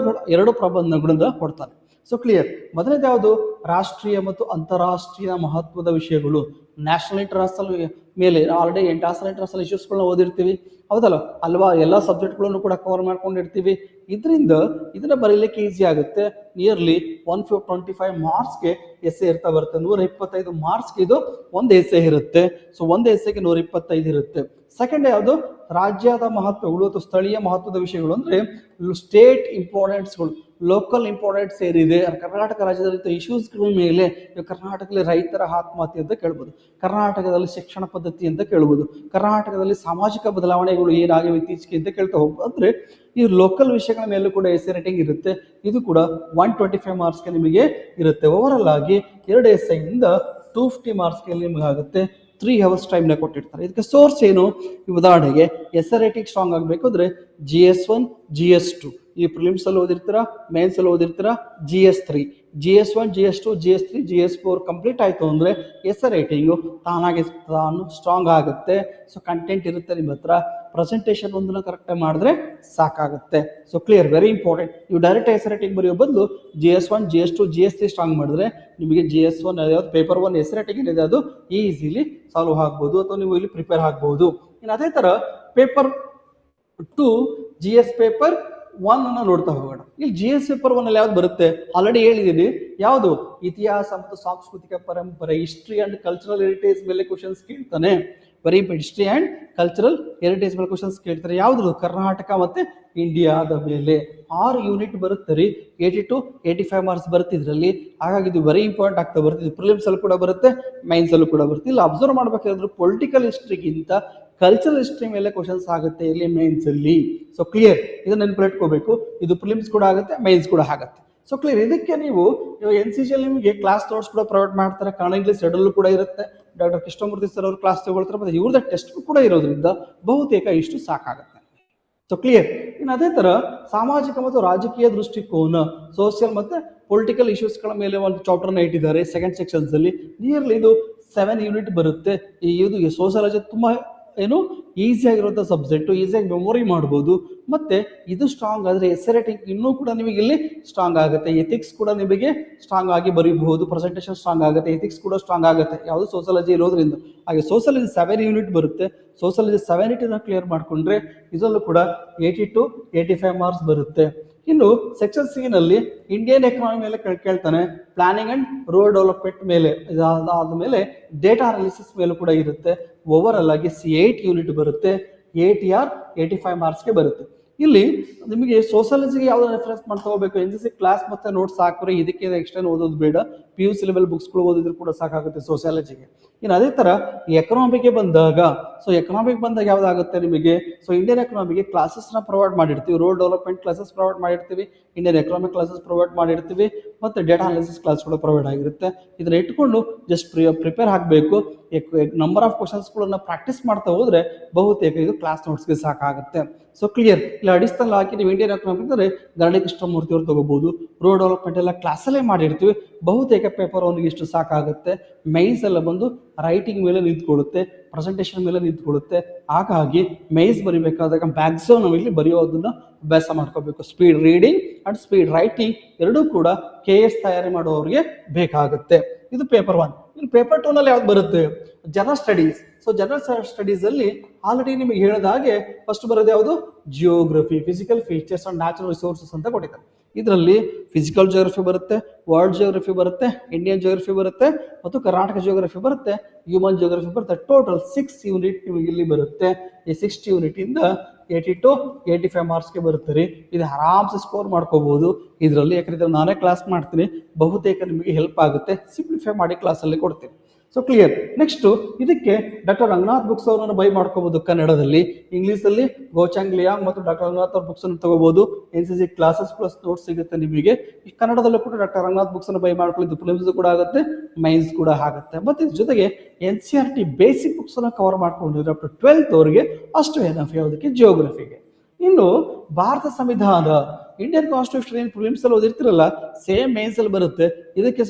ಎರಡು ಪ್ರಬಂಧಗಳಿಂದ ಕೊಡ್ತಾರೆ. So clear. ಮೊದಲನೇದು ಯಾವುದು, ರಾಷ್ಟ್ರೀಯ ಮತ್ತು ಅಂತಾರಾಷ್ಟ್ರೀಯ ಮಹತ್ವದ ವಿಷಯಗಳು. ನ್ಯಾಷನಲ್ ಇಂಟರ್ನ್ಯಾಷನಲ್ ಮೇಲೆ ಆಲ್ರೆಡಿ ನ್ಯಾಷನಲ್ ಇಂಟರ್ನ್ಯಾಷನಲ್ ಇಶ್ಯೂಸ್ಗಳನ್ನ ಓದಿರ್ತೀವಿ, ಹೌದಲ್ಲ ಅಲ್ವಾ. ಎಲ್ಲ ಸಬ್ಜೆಕ್ಟ್ಗಳನ್ನು ಕೂಡ ಕವರ್ ಮಾಡ್ಕೊಂಡಿರ್ತೀವಿ. ಇದನ್ನ ಬರೀಲಿಕ್ಕೆ ಈಸಿ ಆಗುತ್ತೆ. ನಿಯರ್ಲಿ 125 ಮಾರ್ಕ್ಸ್ಗೆ ಎಸ್ಸೆ ಇರ್ತಾ ಬರುತ್ತೆ. 125 ಮಾರ್ಕ್ಸ್ಗೆ ಇದು ಒಂದು ಎಸ್ಸೆ ಇರುತ್ತೆ. ಸೊ ಒಂದು ಎಸ್ಸೆಗೆ 125 ಇರುತ್ತೆ. ಸೆಕೆಂಡ್ ಯಾವುದು, ರಾಜ್ಯದ ಮಹತ್ವಗಳು ಅಥವಾ ಸ್ಥಳೀಯ ಮಹತ್ವದ ವಿಷಯಗಳು, ಅಂದ್ರೆ ಸ್ಟೇಟ್ ಇಂಪಾರ್ಟೆನ್ಸ್ಗಳು, ಲೋಕಲ್ ಇಂಪಾರ್ಟೆನ್ಸ್ ಏನಿದೆ ಕರ್ನಾಟಕ ರಾಜ್ಯದಲ್ಲಿ ಇಶ್ಯೂಸ್ಗಳ ಮೇಲೆ. ಕರ್ನಾಟಕದಲ್ಲಿ ರೈತರ ಆತ್ಮಹತ್ಯೆ ಅಂತ ಕೇಳ್ಬೋದು, ಕರ್ನಾಟಕದಲ್ಲಿ ಶಿಕ್ಷಣ ಪದ್ಧತಿ ಅಂತ ಕೇಳ್ಬೋದು, ಕರ್ನಾಟಕದಲ್ಲಿ ಸಾಮಾಜಿಕ ಬದಲಾವಣೆಗಳು ಏನಾಗಿವೆ ಇತ್ತೀಚೆಗೆ ಅಂತ ಕೇಳ್ತಾ ಹೋಗ್ಬೋದು. ಅಂದರೆ ಈ ಲೋಕಲ್ ವಿಷಯಗಳ ಮೇಲೂ ಕೂಡ ಎಸ್ಸೆ ರೈಟಿಂಗ್ ಇರುತ್ತೆ. ಇದು ಕೂಡ 125 ಮಾರ್ಕ್ಸ್ಗೆ ನಿಮಗೆ ಇರುತ್ತೆ. ಓವರಾಲ್ ಆಗಿ 2 ಎಸ್ಸೆಯಿಂದ 250 ಮಾರ್ಕ್ಸ್ಗೆ ನಿಮಗೆ ಆಗುತ್ತೆ. 3 hours ಟೈಮ್ನ ಕೊಟ್ಟಿರ್ತಾರೆ. ಇದಕ್ಕೆ ಸೋರ್ಸ್ ಏನು, ಉದಾಹರಣೆಗೆ ಎಸ್ಸೆ ರೈಟಿಂಗ್ ಸ್ಟ್ರಾಂಗ್ ಆಗಬೇಕು ಅಂದರೆ GS1 GS2 ಈ ಪ್ರಿಲಿಮ್ಸಲ್ಲಿ ಓದಿರ್ತೀರಾ, ಮೇನ್ಸಲ್ಲಿ ಓದಿರ್ತೀರಾ. GS3 GS1 GS2 GS3 GS4 complete ಆಯಿತು ಅಂದರೆ ಎಸ್ಸೆ ರೈಟಿಂಗು ತಾನು ಸ್ಟ್ರಾಂಗ್ ಆಗುತ್ತೆ. ಸೊ ಕಂಟೆಂಟ್ ಇರುತ್ತೆ ನಿಮ್ಮ ಹತ್ರ, ಪ್ರೆಸೆಂಟೇಷನ್ ಒಂದನ್ನು ಕರೆಕ್ಟಾಗಿ ಮಾಡಿದ್ರೆ ಸಾಕಾಗುತ್ತೆ. So clear, very important. ನೀವು ಡೈರೆಕ್ಟ್ ಎಸ್ಸೆ ರೈಟಿಂಗ್ ಬರೆಯೋ ಬದಲು GS1 GS2 GS3 ಸ್ಟ್ರಾಂಗ್ ಮಾಡಿದ್ರೆ ನಿಮಗೆ GS1 ಯಾವ್ದು ಪೇಪರ್ 1 ಎಸ್ಸೆ ರೈಟಿಂಗ್ ಏನಿದೆ ಅದು ಈಸಿಲಿ ಸಾಲ್ವ್ ಆಗ್ಬೋದು, ಅಥವಾ ನೀವು ಇಲ್ಲಿ ಪ್ರಿಪೇರ್ ಆಗ್ಬೋದು. ಇನ್ನು ಅದೇ ಥರ ಪೇಪರ್ 2 GS ಪೇಪರ್ 1 ಅನ್ನು ನೋಡ್ತಾ ಹೋಗೋಣ. ಇಲ್ಲಿ GS ಪೇಪರ್ 1 ಅಲ್ಲಿ ಯಾವ್ದು ಬರುತ್ತೆ ಆಲ್ರೆಡಿ ಹೇಳಿದ್ದೀನಿ. ಯಾವುದು, ಇತಿಹಾಸ ಮತ್ತು ಸಾಂಸ್ಕೃತಿಕ ಪರಂಪರೆ, ಹಿಸ್ಟ್ರಿ ಅಂಡ್ ಕಲ್ಚರಲ್ ಹೆರಿಟೇಜ್ ಮೇಲೆ ಕ್ವಶನ್ಸ್ ಕೇಳ್ತಾನೆ. Very history and cultural heritage ಮೇಲೆ ಕ್ವಶನ್ಸ್ ಕೇಳ್ತಾರೆ. ಯಾವ್ದು, ಕರ್ನಾಟಕ ಮತ್ತೆ ಇಂಡಿಯಾದ ಮೇಲೆ 6 ಯೂನಿಟ್ ಬರುತ್ತೆ ರೀ. 80 to 85 ಮಾರ್ಕ್ಸ್ ಬರುತ್ತೆ ಇದರಲ್ಲಿ. ಹಾಗಾಗಿ ಇದು ವೆರಿ ಇಂಪಾರ್ಟೆಂಟ್ ಆಗ್ತಾ ಬರುತ್ತೆ. ಇದು ಪ್ರಿಲಿಮ್ಸ್ ಅಲ್ಲಿ ಕೂಡ ಬರುತ್ತೆ, ಮೈನ್ಸ್ ಅಲ್ಲೂ ಕೂಡ ಬರುತ್ತೆ. ಇಲ್ಲಿ ಅಬ್ಸರ್ವ್ ಮಾಡ್ಬೇಕಾದ್ರೆ ಪೊಲಿಟಿಕಲ್ ಹಿಸ್ಟ್ರಿಗಿಂತ ಕಲ್ಚರಲ್ ಹಿಸ್ಟ್ರಿ ಮೇಲೆ ಕ್ವಶನ್ಸ್ ಆಗುತ್ತೆ ಇಲ್ಲಿ ಮೈನ್ಸ್ ಅಲ್ಲಿ. ಸೊ ಕ್ಲಿಯರ್, ಇದನ್ನ ನೆನಪಿಟ್ಕೋಬೇಕು. ಇದು ಪ್ರಿಲಿಮ್ಸ್ ಕೂಡ ಆಗುತ್ತೆ, ಮೈನ್ಸ್ ಕೂಡ ಆಗುತ್ತೆ. So clear. ಇದಕ್ಕೆ ನೀವು NCC ಅಲ್ಲಿ ನಿಮಗೆ ಕ್ಲಾಸ್ ನೋಟ್ಸ್ ಕೂಡ ಪ್ರೊವೈಡ್ ಮಾಡ್ತಾರೆ, ಕನ್ನಡ ಇಂಗ್ಲಿಷ್ ಎರಡಲ್ಲೂ ಕೂಡ ಇರುತ್ತೆ. ಡಾಕ್ಟರ್ ಕೃಷ್ಣಮೂರ್ತಿ ಸರ್ ಅವರು ಕ್ಲಾಸ್ ತಗೊಳ್ತಾರೆ, ಮತ್ತು ಇವ್ರದ್ದು ಟೆಸ್ಟ್ ಕೂಡ ಇರೋದ್ರಿಂದ ಬಹುತೇಕ ಇಷ್ಟು ಸಾಕಾಗುತ್ತೆ. So clear. ಇನ್ನು ಅದೇ ಥರ ಸಾಮಾಜಿಕ ಮತ್ತು ರಾಜಕೀಯ ದೃಷ್ಟಿಕೋನ, ಸೋಷಿಯಲ್ ಮತ್ತು ಪೊಲಿಟಿಕಲ್ ಇಶ್ಯೂಸ್ಗಳ ಮೇಲೆ ಒಂದು ಚಾಪ್ಟರ್ನ ಇಟ್ಟಿದ್ದಾರೆ ಸೆಕೆಂಡ್ ಸೆಕ್ಷನ್ಸಲ್ಲಿ. ನಿಯರ್ಲಿ ಇದು 7 ಯೂನಿಟ್ ಬರುತ್ತೆ. ಇದು ಸೋಷಿಯಾಲಜಿ ತುಂಬ ಈಸಿಯಾಗಿರುವಂಥ ಸಬ್ಜೆಕ್ಟು, ಈಸಿಯಾಗಿ ಮೆಮೊರಿ ಮಾಡ್ಬೋದು. ಮತ್ತು ಇದು ಸ್ಟ್ರಾಂಗ್ ಆದರೆ ಎಸ್ಸೆ ರೈಟಿಂಗ್ ಇನ್ನೂ ಕೂಡ ನಿಮಗೆ ಇಲ್ಲಿ ಸ್ಟ್ರಾಂಗ್ ಆಗುತ್ತೆ. ಎಥಿಕ್ಸ್ ಕೂಡ ನಿಮಗೆ ಸ್ಟ್ರಾಂಗ್ ಆಗಿ ಬರೀಬಹುದು, ಪ್ರೆಸೆಂಟೇಷನ್ ಸ್ಟ್ರಾಂಗ್ ಆಗುತ್ತೆ, ಎಥಿಕ್ಸ್ ಕೂಡ ಸ್ಟ್ರಾಂಗ್ ಆಗುತ್ತೆ, ಯಾವುದು ಸೋಷಿಯಾಲಜಿ ಇರೋದ್ರಿಂದ. ಹಾಗೆ ಸೋಷಿಯಾಲಜಿ 7 ಯೂನಿಟ್ ಬರುತ್ತೆ. ಸೋಷಿಯಾಲಜಿ 7 ಯೂನಿಟ್ನ ಕ್ಲಿಯರ್ ಮಾಡಿಕೊಂಡ್ರೆ ಇದರಲ್ಲೂ ಕೂಡ 80 to 85 ಮಾರ್ಕ್ಸ್ ಬರುತ್ತೆ. ಇನ್ನು ಸೆಕ್ಷನ್ ಸಿ ನಲ್ಲಿ ಇಂಡಿಯನ್ ಎಕಾನಮಿ ಮೇಲೆ ಕೇಳ್ತಾನೆ, ಪ್ಲಾನಿಂಗ್ ಅಂಡ್ ರೂರಲ್ ಡೆವಲಪ್ಮೆಂಟ್ ಮೇಲೆ, ಇದಾದ್ಮೇಲೆ ಡೇಟಾ ಅನಾಲಿಸಿಸ್ ಮೇಲೂ ಕೂಡ ಇರುತ್ತೆ. ಓವರ್ ಆಗಿ 8 ಯೂನಿಟ್ ಬರುತ್ತೆ. 80 or 85 ಮಾರ್ಕ್ಸ್ಗೆ ಬರುತ್ತೆ. ಇಲ್ಲಿ ನಿಮಗೆ ಸೋಷಿಯಾಲಜಿಗೆ ಯಾವ್ದು ರೆಫರೆನ್ಸ್ ಮಾಡ್ತಾ ಹೋಗ್ಬೇಕು, NCC ಕ್ಲಾಸ್ ಮತ್ತೆ ನೋಟ್ಸ್ ಹಾಕಿದ್ರೆ ಇದಕ್ಕೆ ಎಕ್ಸ್ಟೆಂಡ್ ಓದೋದು ಬೇಡ. PUC ಲೆವೆಲ್ ಬುಕ್ಸ್ಗಳು ಓದಿದ್ರು ಕೂಡ ಸಾಕಾಗುತ್ತೆ ಸೋಷಿಯಾಲಜಿಗೆ. ಇನ್ನು ಅದೇ ಥರ ಎಕನಾಮಿಗೆ ಬಂದಾಗ, ಯಾವ್ದಾಗುತ್ತೆ ನಿಮಗೆ, ಸೊ ಇಂಡಿಯನ್ ಎಕನಾಮಿಗೆ ಕ್ಲಾಸಸ್ನ ಪ್ರೊವೈಡ್ ಮಾಡಿರ್ತೀವಿ, ರೂರಲ್ ಡೆವಲಪ್ಮೆಂಟ್ ಕ್ಲಾಸಸ್ ಪ್ರೊವೈಡ್ ಮಾಡಿರ್ತೀವಿ, ಇಂಡಿಯನ್ ಎಕನಾಮಿಕ್ ಕ್ಲಾಸಸ್ ಪ್ರೊವೈಡ್ ಮಾಡಿರ್ತೀವಿ, ಮತ್ತು ಡೇಟಾ ಅನಾಲಿಸಿಸ್ ಕ್ಲಾಸ್ ಕೂಡ ಪ್ರೊವೈಡ್ ಆಗಿರುತ್ತೆ. ಇದನ್ನ ಇಟ್ಕೊಂಡು ಜಸ್ಟ್ ಪ್ರಿಪೇರ್ ಆಗಬೇಕು. ನಂಬರ್ ಆಫ್ ಕ್ವಶನ್ಸ್ಗಳನ್ನ ಪ್ರಾಕ್ಟೀಸ್ ಮಾಡ್ತಾ ಹೋದ್ರೆ ಬಹುತೇಕ ಇದು ಕ್ಲಾಸ್ ನೋಟ್ಸ್ಗೆ ಸಾಕಾಗುತ್ತೆ. So clear. ಇಲ್ಲಿ ಅಡಿಷನಲ್ ಹಾಕಿ ನೀವು ಇಂಡಿಯನ್ ಎಕನಾಮಿಕ್ ಅಂದರೆ ಗರಡಿ ಕೃಷ್ಣಮೂರ್ತಿ ಅವರು ತಗೋಬಹುದು. ರೂರಲ್ ಡೆವಲಪ್ಮೆಂಟ್ ಎಲ್ಲ ಕ್ಲಾಸಲ್ಲೇ ಮಾಡಿರ್ತೀವಿ, ಬಹುತೇಕ ಬಹುತೇಕ ಪೇಪರ್ ಅವನಿಗೆ ಇಷ್ಟು ಸಾಕಾಗುತ್ತೆ. ಮೈನ್ಸ್ ಎಲ್ಲ ಬಂದು ರೈಟಿಂಗ್ ಮೇಲೆ ನಿಂತ್ಕೊಳ್ಳುತ್ತೆ, ಪ್ರೆಸೆಂಟೇಷನ್ ಮೇಲೆ ನಿಂತ್ಕೊಳ್ಳುತ್ತೆ. ಹಾಗಾಗಿ ಮೈನ್ಸ್ ಬರಿಬೇಕಾದಾಗ ಮ್ಯಾಕ್ಸಿಮಮ್ ನಾವು ಇಲ್ಲಿ ಬರೆಯೋದನ್ನ ಅಭ್ಯಾಸ ಮಾಡ್ಕೋಬೇಕು. Speed reading and speed writing ಎರಡೂ ಕೂಡ KS ತಯಾರಿ ಮಾಡುವವರಿಗೆ ಬೇಕಾಗುತ್ತೆ. ಇದು ಪೇಪರ್ 1. ಇನ್ನು ಪೇಪರ್ 2 ನಲ್ಲಿ ಯಾವ್ದು ಬರುತ್ತೆ? General studies. So general studies ಅಲ್ಲಿ ಆಲ್ರೆಡಿ ನಿಮಗೆ ಹೇಳಿದ ಹಾಗೆ ಫಸ್ಟ್ ಬರೋದು ಯಾವುದು? Geography, physical features and natural resources ಅಂತ ಕೊಟ್ಟಿದ್ದಾರೆ. ಇದರಲ್ಲಿ ಫಿಸಿಕಲ್ ಜಿಯೋಗ್ರಫಿ ಬರುತ್ತೆ, ವರ್ಲ್ಡ್ ಜಿಯೋಗ್ರಫಿ ಬರುತ್ತೆ, ಇಂಡಿಯನ್ ಜಿಯೋಗ್ರಫಿ ಬರುತ್ತೆ ಮತ್ತು ಕರ್ನಾಟಕ ಜಿಯೋಗ್ರಫಿ ಬರುತ್ತೆ, ಹ್ಯೂಮನ್ ಜಿಯೋಗ್ರಫಿ ಬರುತ್ತೆ. ಟೋಟಲ್ 6 ಯೂನಿಟ್ ನಿಮಗೆ ಇಲ್ಲಿ ಬರುತ್ತೆ. ಈ 6 ಯೂನಿಟ್ ಇಂದ 80 to 85 ಮಾರ್ಕ್ಸ್ಗೆ ಬರುತ್ತೆ ರೀ. ಇದು ಆರಾಮ್ಸೆ ಸ್ಕೋರ್ ಮಾಡ್ಕೋಬಹುದು ಇದರಲ್ಲಿ. ಯಾಕಂದ್ರೆ ನಾನೇ ಕ್ಲಾಸ್ ಮಾಡ್ತೀನಿ, ಬಹುತೇಕ ನಿಮಗೆ ಹೆಲ್ಪ್ ಆಗುತ್ತೆ. ಸಿಂಪ್ಲಿಫೈ ಮಾಡಿ ಕ್ಲಾಸಲ್ಲಿ ಕೊಡ್ತೀನಿ. So clear. ನೆಕ್ಸ್ಟ್ ಇದಕ್ಕೆ ಡಾಕ್ಟರ್ ರಂಗನಾಥ್ ಬುಕ್ಸ್ ಅವರನ್ನು ಬೈ ಮಾಡ್ಕೋಬಹುದು ಕನ್ನಡದಲ್ಲಿ. ಇಂಗ್ಲೀಷಲ್ಲಿ ಗೋಚಾಂಗ್ ಲಿಯಾಂಗ್ ಮತ್ತು ಡಾಕ್ಟರ್ ರಂಗನಾಥ್ ಅವ್ರ ಬುಕ್ಸ್ ಅನ್ನು ತಗೋಬಹುದು. NCC ಕ್ಲಾಸಸ್ ಪ್ಲಸ್ ನೋಟ್ಸ್ ಸಿಗುತ್ತೆ ನಿಮಗೆ. ಕನ್ನಡದಲ್ಲೂ ಕೂಡ ಡಾಕ್ಟರ್ ರಂಗನಾಥ್ ಬುಕ್ಸ್ ಅನ್ನು ಬೈ ಮಾಡ್ಕೊಳ್ಳಿದ್ದು ಪ್ರಿಲಿಮ್ಸ್ ಕೂಡ ಆಗುತ್ತೆ, ಮೈನ್ಸ್ ಕೂಡ ಆಗುತ್ತೆ. ಮತ್ತೆ ಇದ್ರ ಜೊತೆಗೆ NCERT ಬೇಸಿಕ್ ಬುಕ್ಸ್ ಅನ್ನು ಕವರ್ ಮಾಡ್ಕೊಂಡಿದ್ರೆ ಅಪ್ ಟು 12th ಅವರಿಗೆ ಅಷ್ಟು ಏನಫ್ ಯಾವುದಕ್ಕೆ? ಜಿಯೋಗ್ರಫಿಗೆ. ಇನ್ನು ಭಾರತ ಸಂವಿಧಾನ, ಇಂಡಿಯನ್ ಕಾನ್ಸ್ಟಿಟ್ಯೂಷನ್ ಏನು ಪ್ರಿಲಿಮ್ಸ್ ಅಲ್ಲಿ ಓದಿರ್ತಿರಲ್ಲ, ಸೇಮ್ ಮೇನ್ಸ್ ಅಲ್ಲಿ ಬರುತ್ತೆ. ಇದಕ್ಕೆ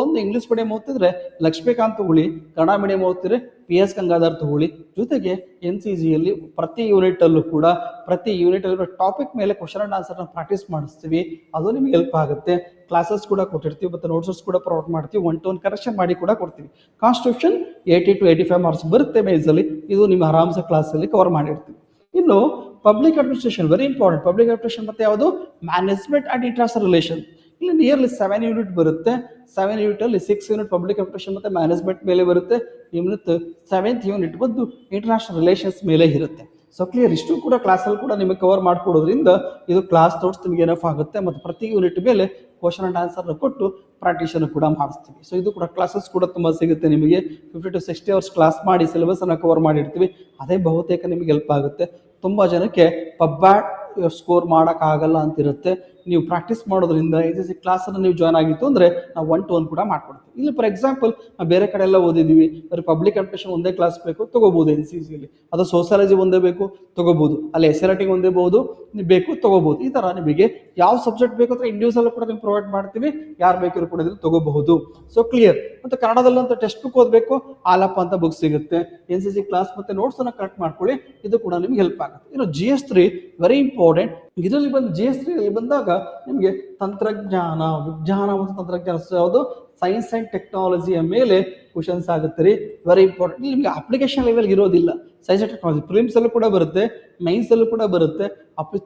ಒಂದು ಇಂಗ್ಲಿಷ್ ಮೀಡಿಯಂ ಓದ್ತಿದ್ರೆ ಲಕ್ಷ್ಮೀಕಾಂತ್ ತಗೊಳ್ಳಿ, ಕನ್ನಡ ಮೀಡಿಯಂ ಓದ್ತಿದ್ರೆ PS ಗಂಗಾಧರ್ ತಗೊಳ್ಳಿ. ಜೊತೆಗೆ NCG ಯಲ್ಲಿ ಪ್ರತಿ ಯೂನಿಟ್ ಅಲ್ಲೂ ಕೂಡ ಪ್ರತಿ ಯೂನಿಟ್ ಅಲ್ಲಿ ಟಾಪಿಕ್ ಮೇಲೆ ಕ್ವಶನ್ ಅಂಡ್ ಆನ್ಸರ್ ಪ್ರಾಕ್ಟೀಸ್ ಮಾಡಿಸ್ತೀವಿ. ಅದು ನಿಮ್ಗೆ ಹೆಲ್ಪ್ ಆಗುತ್ತೆ. ಕ್ಲಾಸಸ್ ಕೂಡ ಕೊಟ್ಟಿರ್ತೀವಿ ಮತ್ತು ನೋಟ್ಸಸ್ ಕೂಡ ಪ್ರೊವೈಡ್ ಮಾಡ್ತೀವಿ. 1 to 1 ಕರೆಕ್ಷನ್ ಮಾಡಿ ಕೂಡ ಕೊಡ್ತೀವಿ. ಕಾನ್ಸ್ಟಿಟ್ಯೂಷನ್ 80 to 85 ಮಾರ್ಕ್ಸ್ ಬರುತ್ತೆ ಮೇನ್ಸ್ ಅಲ್ಲಿ. ಇದು ನಿಮ್ಮ ಆರಾಮ್ಸೆ ಕ್ಲಾಸಲ್ಲಿ ಕವರ್ ಮಾಡಿರ್ತೀವಿ. ಇನ್ನು public administration very important. Public administration ಮತ್ತೆ ಯಾವುದು? Management and international relation. ಇಲ್ಲಿ ನಿಯರ್ಲಿ 7 ಯೂನಿಟ್ ಬರುತ್ತೆ. 7 ಯೂನಿಟ್ ಅಲ್ಲಿ 6 ಯೂನಿಟ್ ಪಬ್ಲಿಕ್ ಅಡ್ಮಿನಿಸ್ಟ್ರೇಷನ್ ಮತ್ತೆ ಮ್ಯಾನೇಜ್ಮೆಂಟ್ ಮೇಲೆ ಬರುತ್ತೆ. ಇನ್ನು 7th ಯೂನಿಟ್ ಬಂದು ಇಂಟರ್ನ್ಯಾಷನಲ್ ರಿಲೇಷನ್ಸ್ ಮೇಲೆ ಇರುತ್ತೆ. So clear. ಇಷ್ಟು ಕೂಡ ಕ್ಲಾಸಲ್ಲಿ ಕೂಡ ನಿಮಗೆ ಕವರ್ ಮಾಡಿಕೊಡೋದ್ರಿಂದ ಇದು ಕ್ಲಾಸ್ ನೋಟ್ಸ್ ನಿಮಗೆ ಏನಫ್ ಆಗುತ್ತೆ. ಮತ್ತು ಪ್ರತಿ ಯೂನಿಟ್ ಮೇಲೆ ಕ್ವಶನ್ ಅಂಡ್ ಆನ್ಸರ್ ಕೊಟ್ಟು ಪ್ರಾಕ್ಟೀಸನ್ನು ಕೂಡ ಮಾಡಿಸ್ತೀವಿ. ಸೊ ಇದು ಕೂಡ ಕ್ಲಾಸಸ್ ಕೂಡ ತುಂಬ ಸಿಗುತ್ತೆ ನಿಮಗೆ. 50 to 60 ಅವರ್ಸ್ ಕ್ಲಾಸ್ ಮಾಡಿ ಸಿಲೆಬಸ್ ಅನ್ನು ಕವರ್ ಮಾಡಿರ್ತೀವಿ. ಅದೇ ಬಹುತೇಕ ನಿಮಗೆ ಹೆಲ್ಪ್ ಆಗುತ್ತೆ. ತುಂಬ ಜನಕ್ಕೆ ಪಬ್ಬ್ಯಾಡ್ ಸ್ಕೋರ್ ಮಾಡೋಕ್ಕಾಗಲ್ಲ ಅಂತಿರುತ್ತೆ. ನೀವು ಪ್ರಾಕ್ಟೀಸ್ ಮಾಡೋದ್ರಿಂದ NCC ಕ್ಲಾಸನ್ನು ನೀವು ಜಾಯ್ನ್ ಆಗಿತ್ತು ಅಂದರೆ ನಾವು 1 to 1 ಕೂಡ ಮಾಡ್ಕೊಡ್ತೀವಿ. ಇಲ್ಲಿ ಫಾರ್ ಎಕ್ಸಾಂಪಲ್ ನಾವು ಬೇರೆ ಕಡೆ ಎಲ್ಲ ಓದಿದ್ದೀವಿ, ಬರೀ ಪಬ್ಲಿಕ್ ಅಡ್ಮಿನಿಸ್ಟ್ರೇಷನ್ ಒಂದೇ ಕ್ಲಾಸ್ ಬೇಕು ತಗೋಬಹುದು NCCಯಲ್ಲಿ. ಅದು ಸೋಷಿಯಾಲಜಿ ಒಂದೇ ಬೇಕು ತಗೋಬಹುದು, ಅಲ್ಲಿ SLRT ಒಂದೇ ಬೇಕು ತಗೋಬಹುದು. ಈ ಥರ ನಿಮಗೆ ಯಾವ ಸಬ್ಜೆಕ್ಟ್ ಬೇಕು ಅಂದರೆ ಇಂಡಿವಿಜುವಲ್ ಕೂಡ ನೀವು ಪ್ರೊವೈಡ್ ಮಾಡ್ತೀವಿ. ಯಾರು ಬೇಕಿರೋ ಕೂಡ ಇದನ್ನು ತಗೋಬಹುದು. So clear. ಮತ್ತು ಕನ್ನಡದಲ್ಲಂತ ಟೆಕ್ಸ್ಟ್ ಬುಕ್ ಓದಬೇಕು, ಆಲಪ್ಪ ಅಂತ ಬುಕ್ ಸಿಗುತ್ತೆ. NCC ಕ್ಲಾಸ್ ಮತ್ತು ನೋಟ್ಸನ್ನು ಕರೆಕ್ಟ್ ಮಾಡ್ಕೊಳ್ಳಿ, ಇದು ಕೂಡ ನಿಮ್ಗೆ ಹೆಲ್ಪ್ ಆಗುತ್ತೆ. ಇನ್ನು GS3 ವೆರಿ ಇಂಪಾರ್ಟೆಂಟ್. ಇದರಲ್ಲಿ ಬಂದು GS3 ಬಂದಾಗ ನಿಮಗೆ ತಂತ್ರಜ್ಞಾನ, ವಿಜ್ಞಾನ ಮತ್ತು ತಂತ್ರಜ್ಞಾನ ಯಾವುದು? ಸೈನ್ಸ್ ಅಂಡ್ ಟೆಕ್ನಾಲಜಿಯ ಮೇಲೆ ಕ್ವಶನ್ಸ್ ಆಗುತ್ತೆ ರೀ. Very important. ನಿಮಗೆ ಅಪ್ಲಿಕೇಶನ್ ಲೆವೆಲ್ ಇರೋದಿಲ್ಲ. ಸೈನ್ಸ್ ಅಂಡ್ ಟೆಕ್ನಾಲಜಿ ಪ್ರಿಲಿಮ್ಸ್ ಅಲ್ಲೂ ಕೂಡ ಬರುತ್ತೆ, ಮೈನ್ಸ್ ಅಲ್ಲೂ ಕೂಡ ಬರುತ್ತೆ.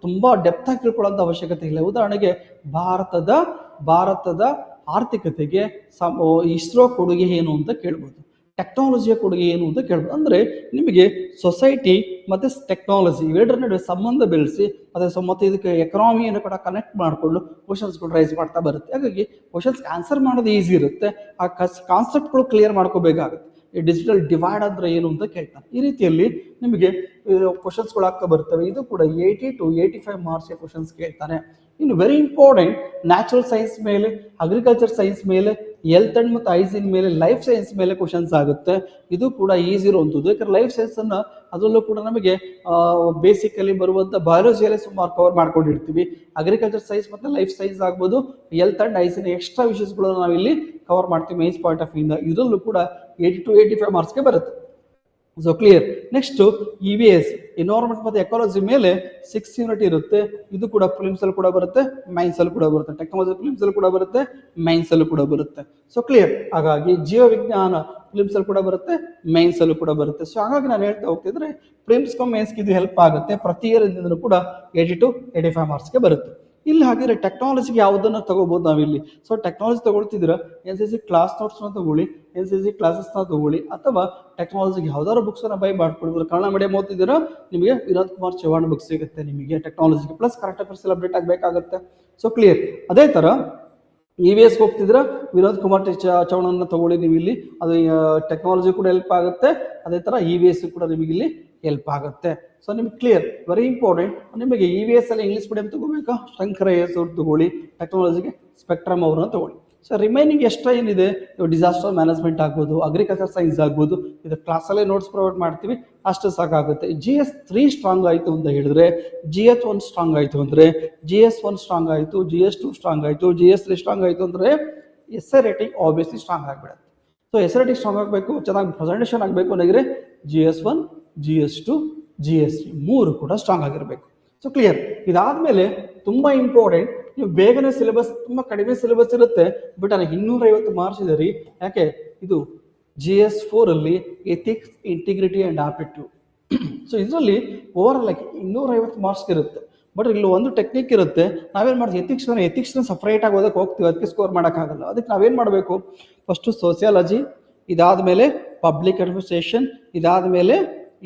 ತುಂಬಾ ಡೆಪ್ತ್ ಆಗಿ ತಿಳ್ಕೊಳ್ಳೋಂಥ ಅವಶ್ಯಕತೆ ಇಲ್ಲ. ಉದಾಹರಣೆಗೆ ಭಾರತದ ಆರ್ಥಿಕತೆಗೆ ಇಸ್ರೋ ಕೊಡುಗೆ ಏನು ಅಂತ ಕೇಳ್ಬೋದು, ಟೆಕ್ನಾಲಜಿಯ ಕೊಡುಗೆ ಏನು ಅಂತ ಕೇಳ್ಬೋದು. ಅಂದರೆ ನಿಮಗೆ ಸೊಸೈಟಿ ಮತ್ತು ಟೆಕ್ನಾಲಜಿ ಇವೆರಡರ ನಡುವೆ ಸಂಬಂಧ ಬೆಳೆಸಿ ಮತ್ತು ಇದಕ್ಕೆ ಎಕನಾಮಿಯನ್ನು ಕೂಡ ಕನೆಕ್ಟ್ ಮಾಡಿಕೊಂಡು ಕ್ವಶನ್ಸ್ಗಳು ರೈಸ್ ಮಾಡ್ತಾ ಬರುತ್ತೆ. ಹಾಗಾಗಿ ಕ್ವಶನ್ಸ್ಗೆ ಆನ್ಸರ್ ಮಾಡೋದು ಈಸಿ ಇರುತ್ತೆ. ಆ ಕಾನ್ಸೆಪ್ಟ್ಗಳು ಕ್ಲಿಯರ್ ಮಾಡ್ಕೋಬೇಕಾಗುತ್ತೆ. ಈ ಡಿಜಿಟಲ್ ಡಿವೈಡ್ ಅಂದರೆ ಏನು ಅಂತ ಕೇಳ್ತಾರೆ. ಈ ರೀತಿಯಲ್ಲಿ ನಿಮಗೆ ಕ್ವಶನ್ಸ್ಗಳು ಆಗ್ತಾ ಬರ್ತವೆ. ಇದು ಕೂಡ 80 to 85 ಮಾರ್ಕ್ಸ್ಗೆ ಕ್ವಶನ್ಸ್ ಕೇಳ್ತಾನೆ. ಇನ್ನು ವೆರಿ ಇಂಪಾರ್ಟೆಂಟ್ ನ್ಯಾಚುರಲ್ ಸೈನ್ಸ್ ಮೇಲೆ, ಅಗ್ರಿಕಲ್ಚರ್ ಸೈನ್ಸ್ ಮೇಲೆ, ಹೆಲ್ತ್ ಅಂಡ್ ಮತ್ತು ಹೈಜೀನ್ ಮೇಲೆ, ಲೈಫ್ ಸೈನ್ಸ್ ಮೇಲೆ ಕ್ವಶನ್ಸ್ ಆಗುತ್ತೆ. ಇದು ಕೂಡ ಈಸಿ ಇರುವಂಥದ್ದು. ಯಾಕಂದ್ರೆ ಲೈಫ್ ಸೈನ್ಸನ್ನು ಅದರಲ್ಲೂ ಕೂಡ ನಮಗೆ ಬೇಸಿಕಲಿ ಬರುವಂಥ ಬಯಾಲಜಿಯಲ್ಲೇ ಸುಮಾರು ಕವರ್ ಮಾಡ್ಕೊಂಡಿರ್ತೀವಿ. ಅಗ್ರಿಕಲ್ಚರ್ ಸೈನ್ಸ್ ಮತ್ತು ಲೈಫ್ ಸೈನ್ಸ್ ಆಗ್ಬೋದು, ಹೆಲ್ತ್ ಅಂಡ್ ಹೈಜೀನ್ ಎಕ್ಸ್ಟ್ರಾ ವಿಷಯಸ್ಗಳನ್ನು ನಾವಿಲ್ಲಿ ಕವರ್ ಮಾಡ್ತೀವಿ ಮೈನ್ಸ್ ಪಾಯಿಂಟ್ ಆಫ್ ವ್ಯೂಯಿಂದ. ಇದರಲ್ಲೂ ಕೂಡ 80 to 85 ಮಾರ್ಕ್ಸ್ಗೆ ಬರುತ್ತೆ. So clear. Next EVS environment ಮತ್ತು ಎಕಾಲಜಿ ಮೇಲೆ 6 ಯೂನಿಟ್ ಇರುತ್ತೆ. ಇದು ಕೂಡ ಪ್ರಿಲಿಮ್ಸ್ ಅಲ್ಲಿ ಕೂಡ ಬರುತ್ತೆ, ಮೈನ್ಸ್ ಅಲ್ಲಿ ಕೂಡ ಬರುತ್ತೆ. ಟೆಕ್ನಾಲಜಿ ಪ್ರಿಲಿಮ್ಸ್ ಅಲ್ಲಿ ಕೂಡ ಬರುತ್ತೆ, ಮೈನ್ಸ್ ಅಲ್ಲೂ ಕೂಡ ಬರುತ್ತೆ. So clear. ಹಾಗಾಗಿ ಜೀವ ವಿಜ್ಞಾನ ಪ್ರಿಲಿಮ್ಸ್ ಅಲ್ಲಿ ಕೂಡ ಬರುತ್ತೆ, ಮೈನ್ಸ್ ಅಲ್ಲೂ ಕೂಡ ಬರುತ್ತೆ. ಸೊ ಹಾಗಾಗಿ ನಾನು ಹೇಳ್ತಾ ಹೋಗ್ತಿದ್ರೆ ಪ್ರಿಲಿಮ್ಸ್ ಮೈನ್ಸ್ಗೆ ಇದು ಹೆಲ್ಪ್ ಆಗುತ್ತೆ. ಪ್ರತಿ ಇಯರ್ ಕೂಡ 80 to 85 ಮಾರ್ಕ್ಸ್ಗೆ ಬರುತ್ತೆ. ಇಲ್ಲಿ ಹಾಗಿದ್ರೆ ಟೆಕ್ನಾಲಜಿಗೆ ಯಾವುದನ್ನು ತಗೋಬಹುದು ನಾವಿಲ್ಲಿ. ಸೊ ಟೆಕ್ನಾಲಜಿ ತಗೊಳ್ತಿದ್ದೀರಾ NCC ಕ್ಲಾಸ್ ನೋಟ್ಸ್ನ ತಗೊಳ್ಳಿ, NCC ಕ್ಲಾಸಸ್ನ ತಗೊಳ್ಳಿ, ಅಥವಾ ಟೆಕ್ನಾಲಜಿಗೆ ಯಾವ್ದಾದ್ರು ಬುಕ್ಸನ್ನು ಬೈ ಮಾಡ್ಕೊಳ್ಬೋದು. ಕನ್ನಡ ಮೀಡಿಯಂ ಓದ್ತಿದ್ದೀರಾ, ನಿಮಗೆ ವಿನೋದ್ ಕುಮಾರ್ ಚವ್ಹಾಣ್ ಬುಕ್ ಸಿಗುತ್ತೆ ನಿಮಗೆ ಟೆಕ್ನಾಲಜಿಗೆ. ಪ್ಲಸ್ ಕರೆಂಟ್ ಅಫೇರ್ಸ್ ಎಲ್ಲ ಅಪ್ಡೇಟ್ ಆಗಬೇಕಾಗುತ್ತೆ. So clear. ಅದೇ ಥರ EVS ಹೋಗ್ತಿದ್ರೆ ವಿನೋದ್ ಕುಮಾರ್ ಚವ್ಹಾಣ್ ತಗೊಳ್ಳಿ ನೀವು ಇಲ್ಲಿ. ಅದು ಟೆಕ್ನಾಲಜಿ ಕೂಡ ಹೆಲ್ಪ್ ಆಗುತ್ತೆ. ಅದೇ ಥರ EVS ಕೂಡ ನಿಮಗೆ ಇಲ್ಲಿ ಹೆಲ್ಪ್ ಆಗುತ್ತೆ. ಸೊ ನಿಮ್ಗೆ ಕ್ಲಿಯರ್. Very important. ನಿಮಗೆ EVS ಅಲ್ಲಿ ಇಂಗ್ಲೀಷ್ ಮೀಡಿಯಂ ತಗೋಬೇಕಾ, ಶಂಕರ AS ಅವ್ರು ತಗೊಳ್ಳಿ. ಟೆಕ್ನಾಲಜಿಗೆ ಸ್ಪೆಕ್ಟ್ರಮ್ ಅವ್ರನ್ನ ತಗೊಳ್ಳಿ. ಸೊ ರಿಮೈನಿಂಗ್ ಎಷ್ಟು ಏನಿದೆ, ಡಿಸಾಸ್ಟರ್ ಮ್ಯಾನೇಜ್ಮೆಂಟ್ ಆಗ್ಬೋದು, ಅಗ್ರಿಕಲ್ಚರ್ ಸೈನ್ಸ್ ಆಗ್ಬೋದು, ಇದು ಕ್ಲಾಸಲ್ಲೇ ನೋಟ್ಸ್ ಪ್ರೊವೈಡ್ ಮಾಡ್ತೀವಿ, ಅಷ್ಟು ಸಾಕಾಗುತ್ತೆ. GS3 ಸ್ಟ್ರಾಂಗ್ ಆಯಿತು ಅಂತ ಹೇಳಿದ್ರೆ, GH1 ಸ್ಟ್ರಾಂಗ್ ಆಯಿತು ಅಂದರೆ, GS1 ಸ್ಟ್ರಾಂಗ್ ಆಯಿತು, GS2 ಸ್ಟ್ರಾಂಗ್ ಆಯಿತು, GS3 ಸ್ಟ್ರಾಂಗ್ ಆಯಿತು ಅಂದರೆ essay writing obviously strong ಆಗಿಬಿಡುತ್ತೆ. So essay writing strong ಆಗಬೇಕು, ಚೆನ್ನಾಗಿ ಪ್ರೆಸೆಂಟೇಷನ್ ಆಗಬೇಕು ಅಂದರೆ GS1, GS2, GS3 ಮೂರು ಕೂಡ ಸ್ಟ್ರಾಂಗ್ ಆಗಿರಬೇಕು. So clear. ಇದಾದಮೇಲೆ ತುಂಬ ಇಂಪಾರ್ಟೆಂಟ್, ನೀವು ಬೇಗನೆ ಸಿಲೆಬಸ್, ತುಂಬ ಕಡಿಮೆ ಸಿಲೆಬಸ್ ಇರುತ್ತೆ, ಬಟ್ ನನಗೆ 250 ಮಾರ್ಕ್ಸ್ ಇದೆ ರೀ. ಯಾಕೆ? ಇದು GS4 ಅಲ್ಲಿ ethics, integrity and aptitude. So ಇದರಲ್ಲಿ ಓವರ್ ಆಲ್ 250 ಮಾರ್ಕ್ಸ್ ಇರುತ್ತೆ. ಬಟ್ ಇಲ್ಲಿ ಒಂದು ಟೆಕ್ನಿಕ್ ಇರುತ್ತೆ, ನಾವೇನು ಮಾಡ್ತೀವಿ, ಎಥಿಕ್ಸ್ನ ಸಪ್ರೇಟಾಗಿ ಓದಕ್ಕೆ ಹೋಗ್ತೀವಿ, ಅದಕ್ಕೆ ಸ್ಕೋರ್ ಮಾಡೋಕ್ಕಾಗಲ್ಲ. ಅದಕ್ಕೆ ನಾವೇನು ಮಾಡಬೇಕು, ಫಸ್ಟು ಸೋಸಿಯಾಲಜಿ, ಇದಾದಮೇಲೆ ಪಬ್ಲಿಕ್ ಅಡ್ಮಿನಿಸ್ಟ್ರೇಷನ್, ಇದಾದಮೇಲೆ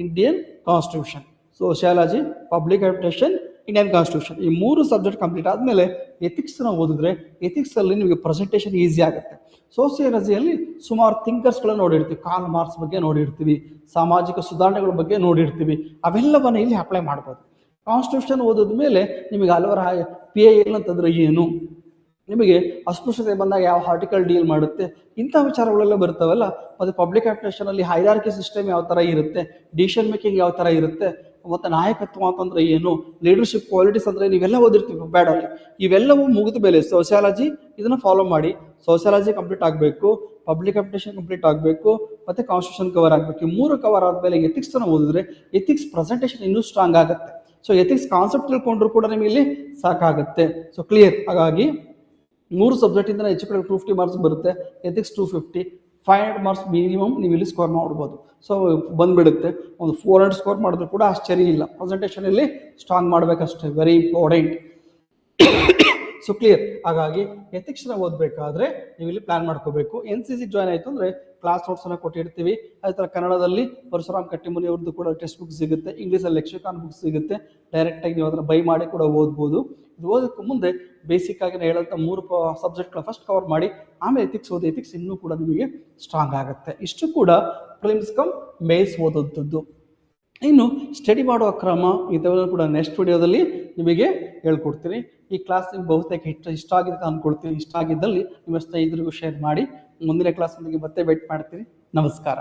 Indian constitution. Sociology, public administration, Indian constitution, ಈ ಮೂರು ಸಬ್ಜೆಕ್ಟ್ ಕಂಪ್ಲೀಟ್ ಆದಮೇಲೆ ಎಥಿಕ್ಸ್ನ ಓದಿದ್ರೆ ಎಥಿಕ್ಸಲ್ಲಿ ನಿಮಗೆ ಪ್ರೆಸೆಂಟೇಷನ್ ಈಸಿ ಆಗುತ್ತೆ. ಸೋಷಿಯಾಲಜಿಯಲ್ಲಿ ಸುಮಾರು ಥಿಂಕರ್ಸ್ಗಳನ್ನ ನೋಡಿರ್ತೀವಿ, ಕಾರ್ಲ್ ಮಾರ್ಕ್ಸ್ ಬಗ್ಗೆ ನೋಡಿರ್ತೀವಿ, ಸಾಮಾಜಿಕ ಸುಧಾರಣೆಗಳ ಬಗ್ಗೆ ನೋಡಿರ್ತೀವಿ, ಅವೆಲ್ಲವನ್ನು ಇಲ್ಲಿ ಅಪ್ಲೈ ಮಾಡ್ಬೋದು. ಕಾನ್ಸ್ಟಿಟ್ಯೂಷನ್ ಓದಿದ ಮೇಲೆ ನಿಮಗೆ ಹಲವಾರು PIL ಅಂತಂದರೆ ಏನು, ನಿಮಗೆ ಅಸ್ಪೃಶ್ಯತೆ ಬಂದಾಗ ಯಾವ ಆರ್ಟಿಕಲ್ ಡೀಲ್ ಮಾಡುತ್ತೆ, ಇಂಥ ವಿಚಾರಗಳೆಲ್ಲ ಬರ್ತಾವಲ್ಲ. ಮತ್ತು ಪಬ್ಲಿಕ್ ಅಡ್ಮಿನಿಸ್ಟ್ರೇಷನಲ್ಲಿ ಹೈರಾರ್ಕಿ ಸಿಸ್ಟಮ್ ಯಾವ ಥರ ಇರುತ್ತೆ, ಡಿಸಿಷನ್ ಮೇಕಿಂಗ್ ಯಾವ ಥರ ಇರುತ್ತೆ, ಮತ್ತು ನಾಯಕತ್ವ ಅಂತಂದರೆ ಏನು, ಲೀಡರ್ಶಿಪ್ ಕ್ವಾಲಿಟೀಸ್ ಅಂದರೆ ನೀವೆಲ್ಲ ಓದಿರ್ತೀವಿ ಬ್ಯಾಡಲ್ಲಿ. ಇವೆಲ್ಲವೂ ಮುಗಿದ ಮೇಲೆ ಸೋಷಿಯಾಲಜಿ ಇದನ್ನು ಫಾಲೋ ಮಾಡಿ. ಸೋಷಿಯಾಲಜಿ ಕಂಪ್ಲೀಟ್ ಆಗಬೇಕು, ಪಬ್ಲಿಕ್ ಅಡ್ಮಿನಿಸ್ಟ್ರೇಷನ್ ಕಂಪ್ಲೀಟ್ ಆಗಬೇಕು, ಮತ್ತು ಕಾನ್ಸ್ಟಿಟ್ಯೂಷನ್ ಕವರ್ ಆಗಬೇಕು. ಈ ಮೂರು ಕವರ್ ಆದಮೇಲೆ ಎಥಿಕ್ಸನ್ನು ಓದಿದ್ರೆ ಎಥಿಕ್ಸ್ ಪ್ರೆಸೆಂಟೇಷನ್ ಇನ್ನೂ ಸ್ಟ್ರಾಂಗ್ ಆಗುತ್ತೆ. ಸೊ ಎಥಿಕ್ಸ್ ಕಾನ್ಸೆಪ್ಟ್ ತಿಳ್ಕೊಂಡ್ರು ಕೂಡ ನಿಮಗೆ ಇಲ್ಲಿ ಸಾಕಾಗುತ್ತೆ. So clear. ಹಾಗಾಗಿ 3 ಸಬ್ಜೆಕ್ಟಿಂದ ಹೆಚ್ಚು ಕಡೆ 250 ಮಾರ್ಕ್ಸ್ ಬರುತ್ತೆ. ಎಥಿಕ್ಸ್ 250, 500 ಮಾರ್ಕ್ಸ್ ಮಿನಿಮಮ್ ನೀವು ಇಲ್ಲಿ ಸ್ಕೋರ್ ಮಾಡ್ಬೋದು. ಸೊ ಬಂದುಬಿಡುತ್ತೆ. ಒಂದು 400 ಸ್ಕೋರ್ ಮಾಡಿದ್ರು ಕೂಡ ಆಶ್ಚರ್ಯ ಇಲ್ಲ. ಪ್ರೆಸೆಂಟೇಷನಲ್ಲಿ ಸ್ಟ್ರಾಂಗ್ ಮಾಡಬೇಕಷ್ಟೇ, ವೆರಿ ಇಂಪಾರ್ಟೆಂಟ್. So clear. ಹಾಗಾಗಿ ಎಥಿಕ್ಸ್ನ ಓದಬೇಕಾದ್ರೆ ನೀವು ಇಲ್ಲಿ ಪ್ಲಾನ್ ಮಾಡ್ಕೋಬೇಕು. NCC ಜಾಯ್ನ್ ಆಯಿತು ಅಂದರೆ ಕ್ಲಾಸ್ ನೋಟ್ಸನ್ನು ಕೊಟ್ಟಿರ್ತೀವಿ. ಅದೇ ಥರ ಕನ್ನಡದಲ್ಲಿ ಪರಶುರಾಮ್ ಕಟ್ಟಿಮುನಿ ಅವ್ರದ್ದು ಕೂಡ ಟೆಕ್ಸ್ಟ್ ಬುಕ್ ಸಿಗುತ್ತೆ, ಇಂಗ್ಲೀಷಲ್ಲಿ ಲೆಕ್ಸಿಕಾನ್ ಬುಕ್ ಸಿಗುತ್ತೆ. ಡೈರೆಕ್ಟಾಗಿ ನೀವು ಅದನ್ನು ಬೈ ಮಾಡಿ ಕೂಡ ಓದ್ಬೋದು. ಇದು ಓದೋಕ್ಕೆ ಮುಂದೆ ಬೇಸಿಕ್ ಆಗಿ ಹೇಳೋಂಥ 3 ಸಬ್ಜೆಕ್ಟ್ಗಳ ಫಸ್ಟ್ ಕವರ್ ಮಾಡಿ ಆಮೇಲೆ ಎಥಿಕ್ಸ್ ಓದಿ. ಎಥಿಕ್ಸ್ ಇನ್ನೂ ಕೂಡ ನಿಮಗೆ ಸ್ಟ್ರಾಂಗ್ ಆಗುತ್ತೆ. ಇಷ್ಟು ಕೂಡ ಪ್ರಿಲಿಮ್ಸ್ ಕಮ್ ಮೇನ್ಸ್ ಓದೋಂಥದ್ದು. ಇನ್ನು ಸ್ಟಡಿ ಮಾಡುವ ಕ್ರಮ ಇದೆಲ್ಲ ಕೂಡ ನೆಕ್ಸ್ಟ್ ವಿಡಿಯೋದಲ್ಲಿ ನಿಮಗೆ ಹೇಳ್ಕೊಡ್ತೀನಿ. ಈ ಕ್ಲಾಸ್ ನಿಮ್ಗೆ ಬಹುತೇಕ ಇಷ್ಟ ಆಗಿದೆ ಅಂತ ಅಂದ್ಕೊಳ್ತೀನಿ. ಇಷ್ಟ ಆಗಿದ್ದಲ್ಲಿ ನಿಮ್ಮ ಸ್ನೇಹಿತರಿಗೂ ಶೇರ್ ಮಾಡಿ. ಮುಂದಿನ ಕ್ಲಾಸ್ ನಿಮಗೆ ಮತ್ತೆ ವೇಟ್ ಮಾಡ್ತೀನಿ. ನಮಸ್ಕಾರ.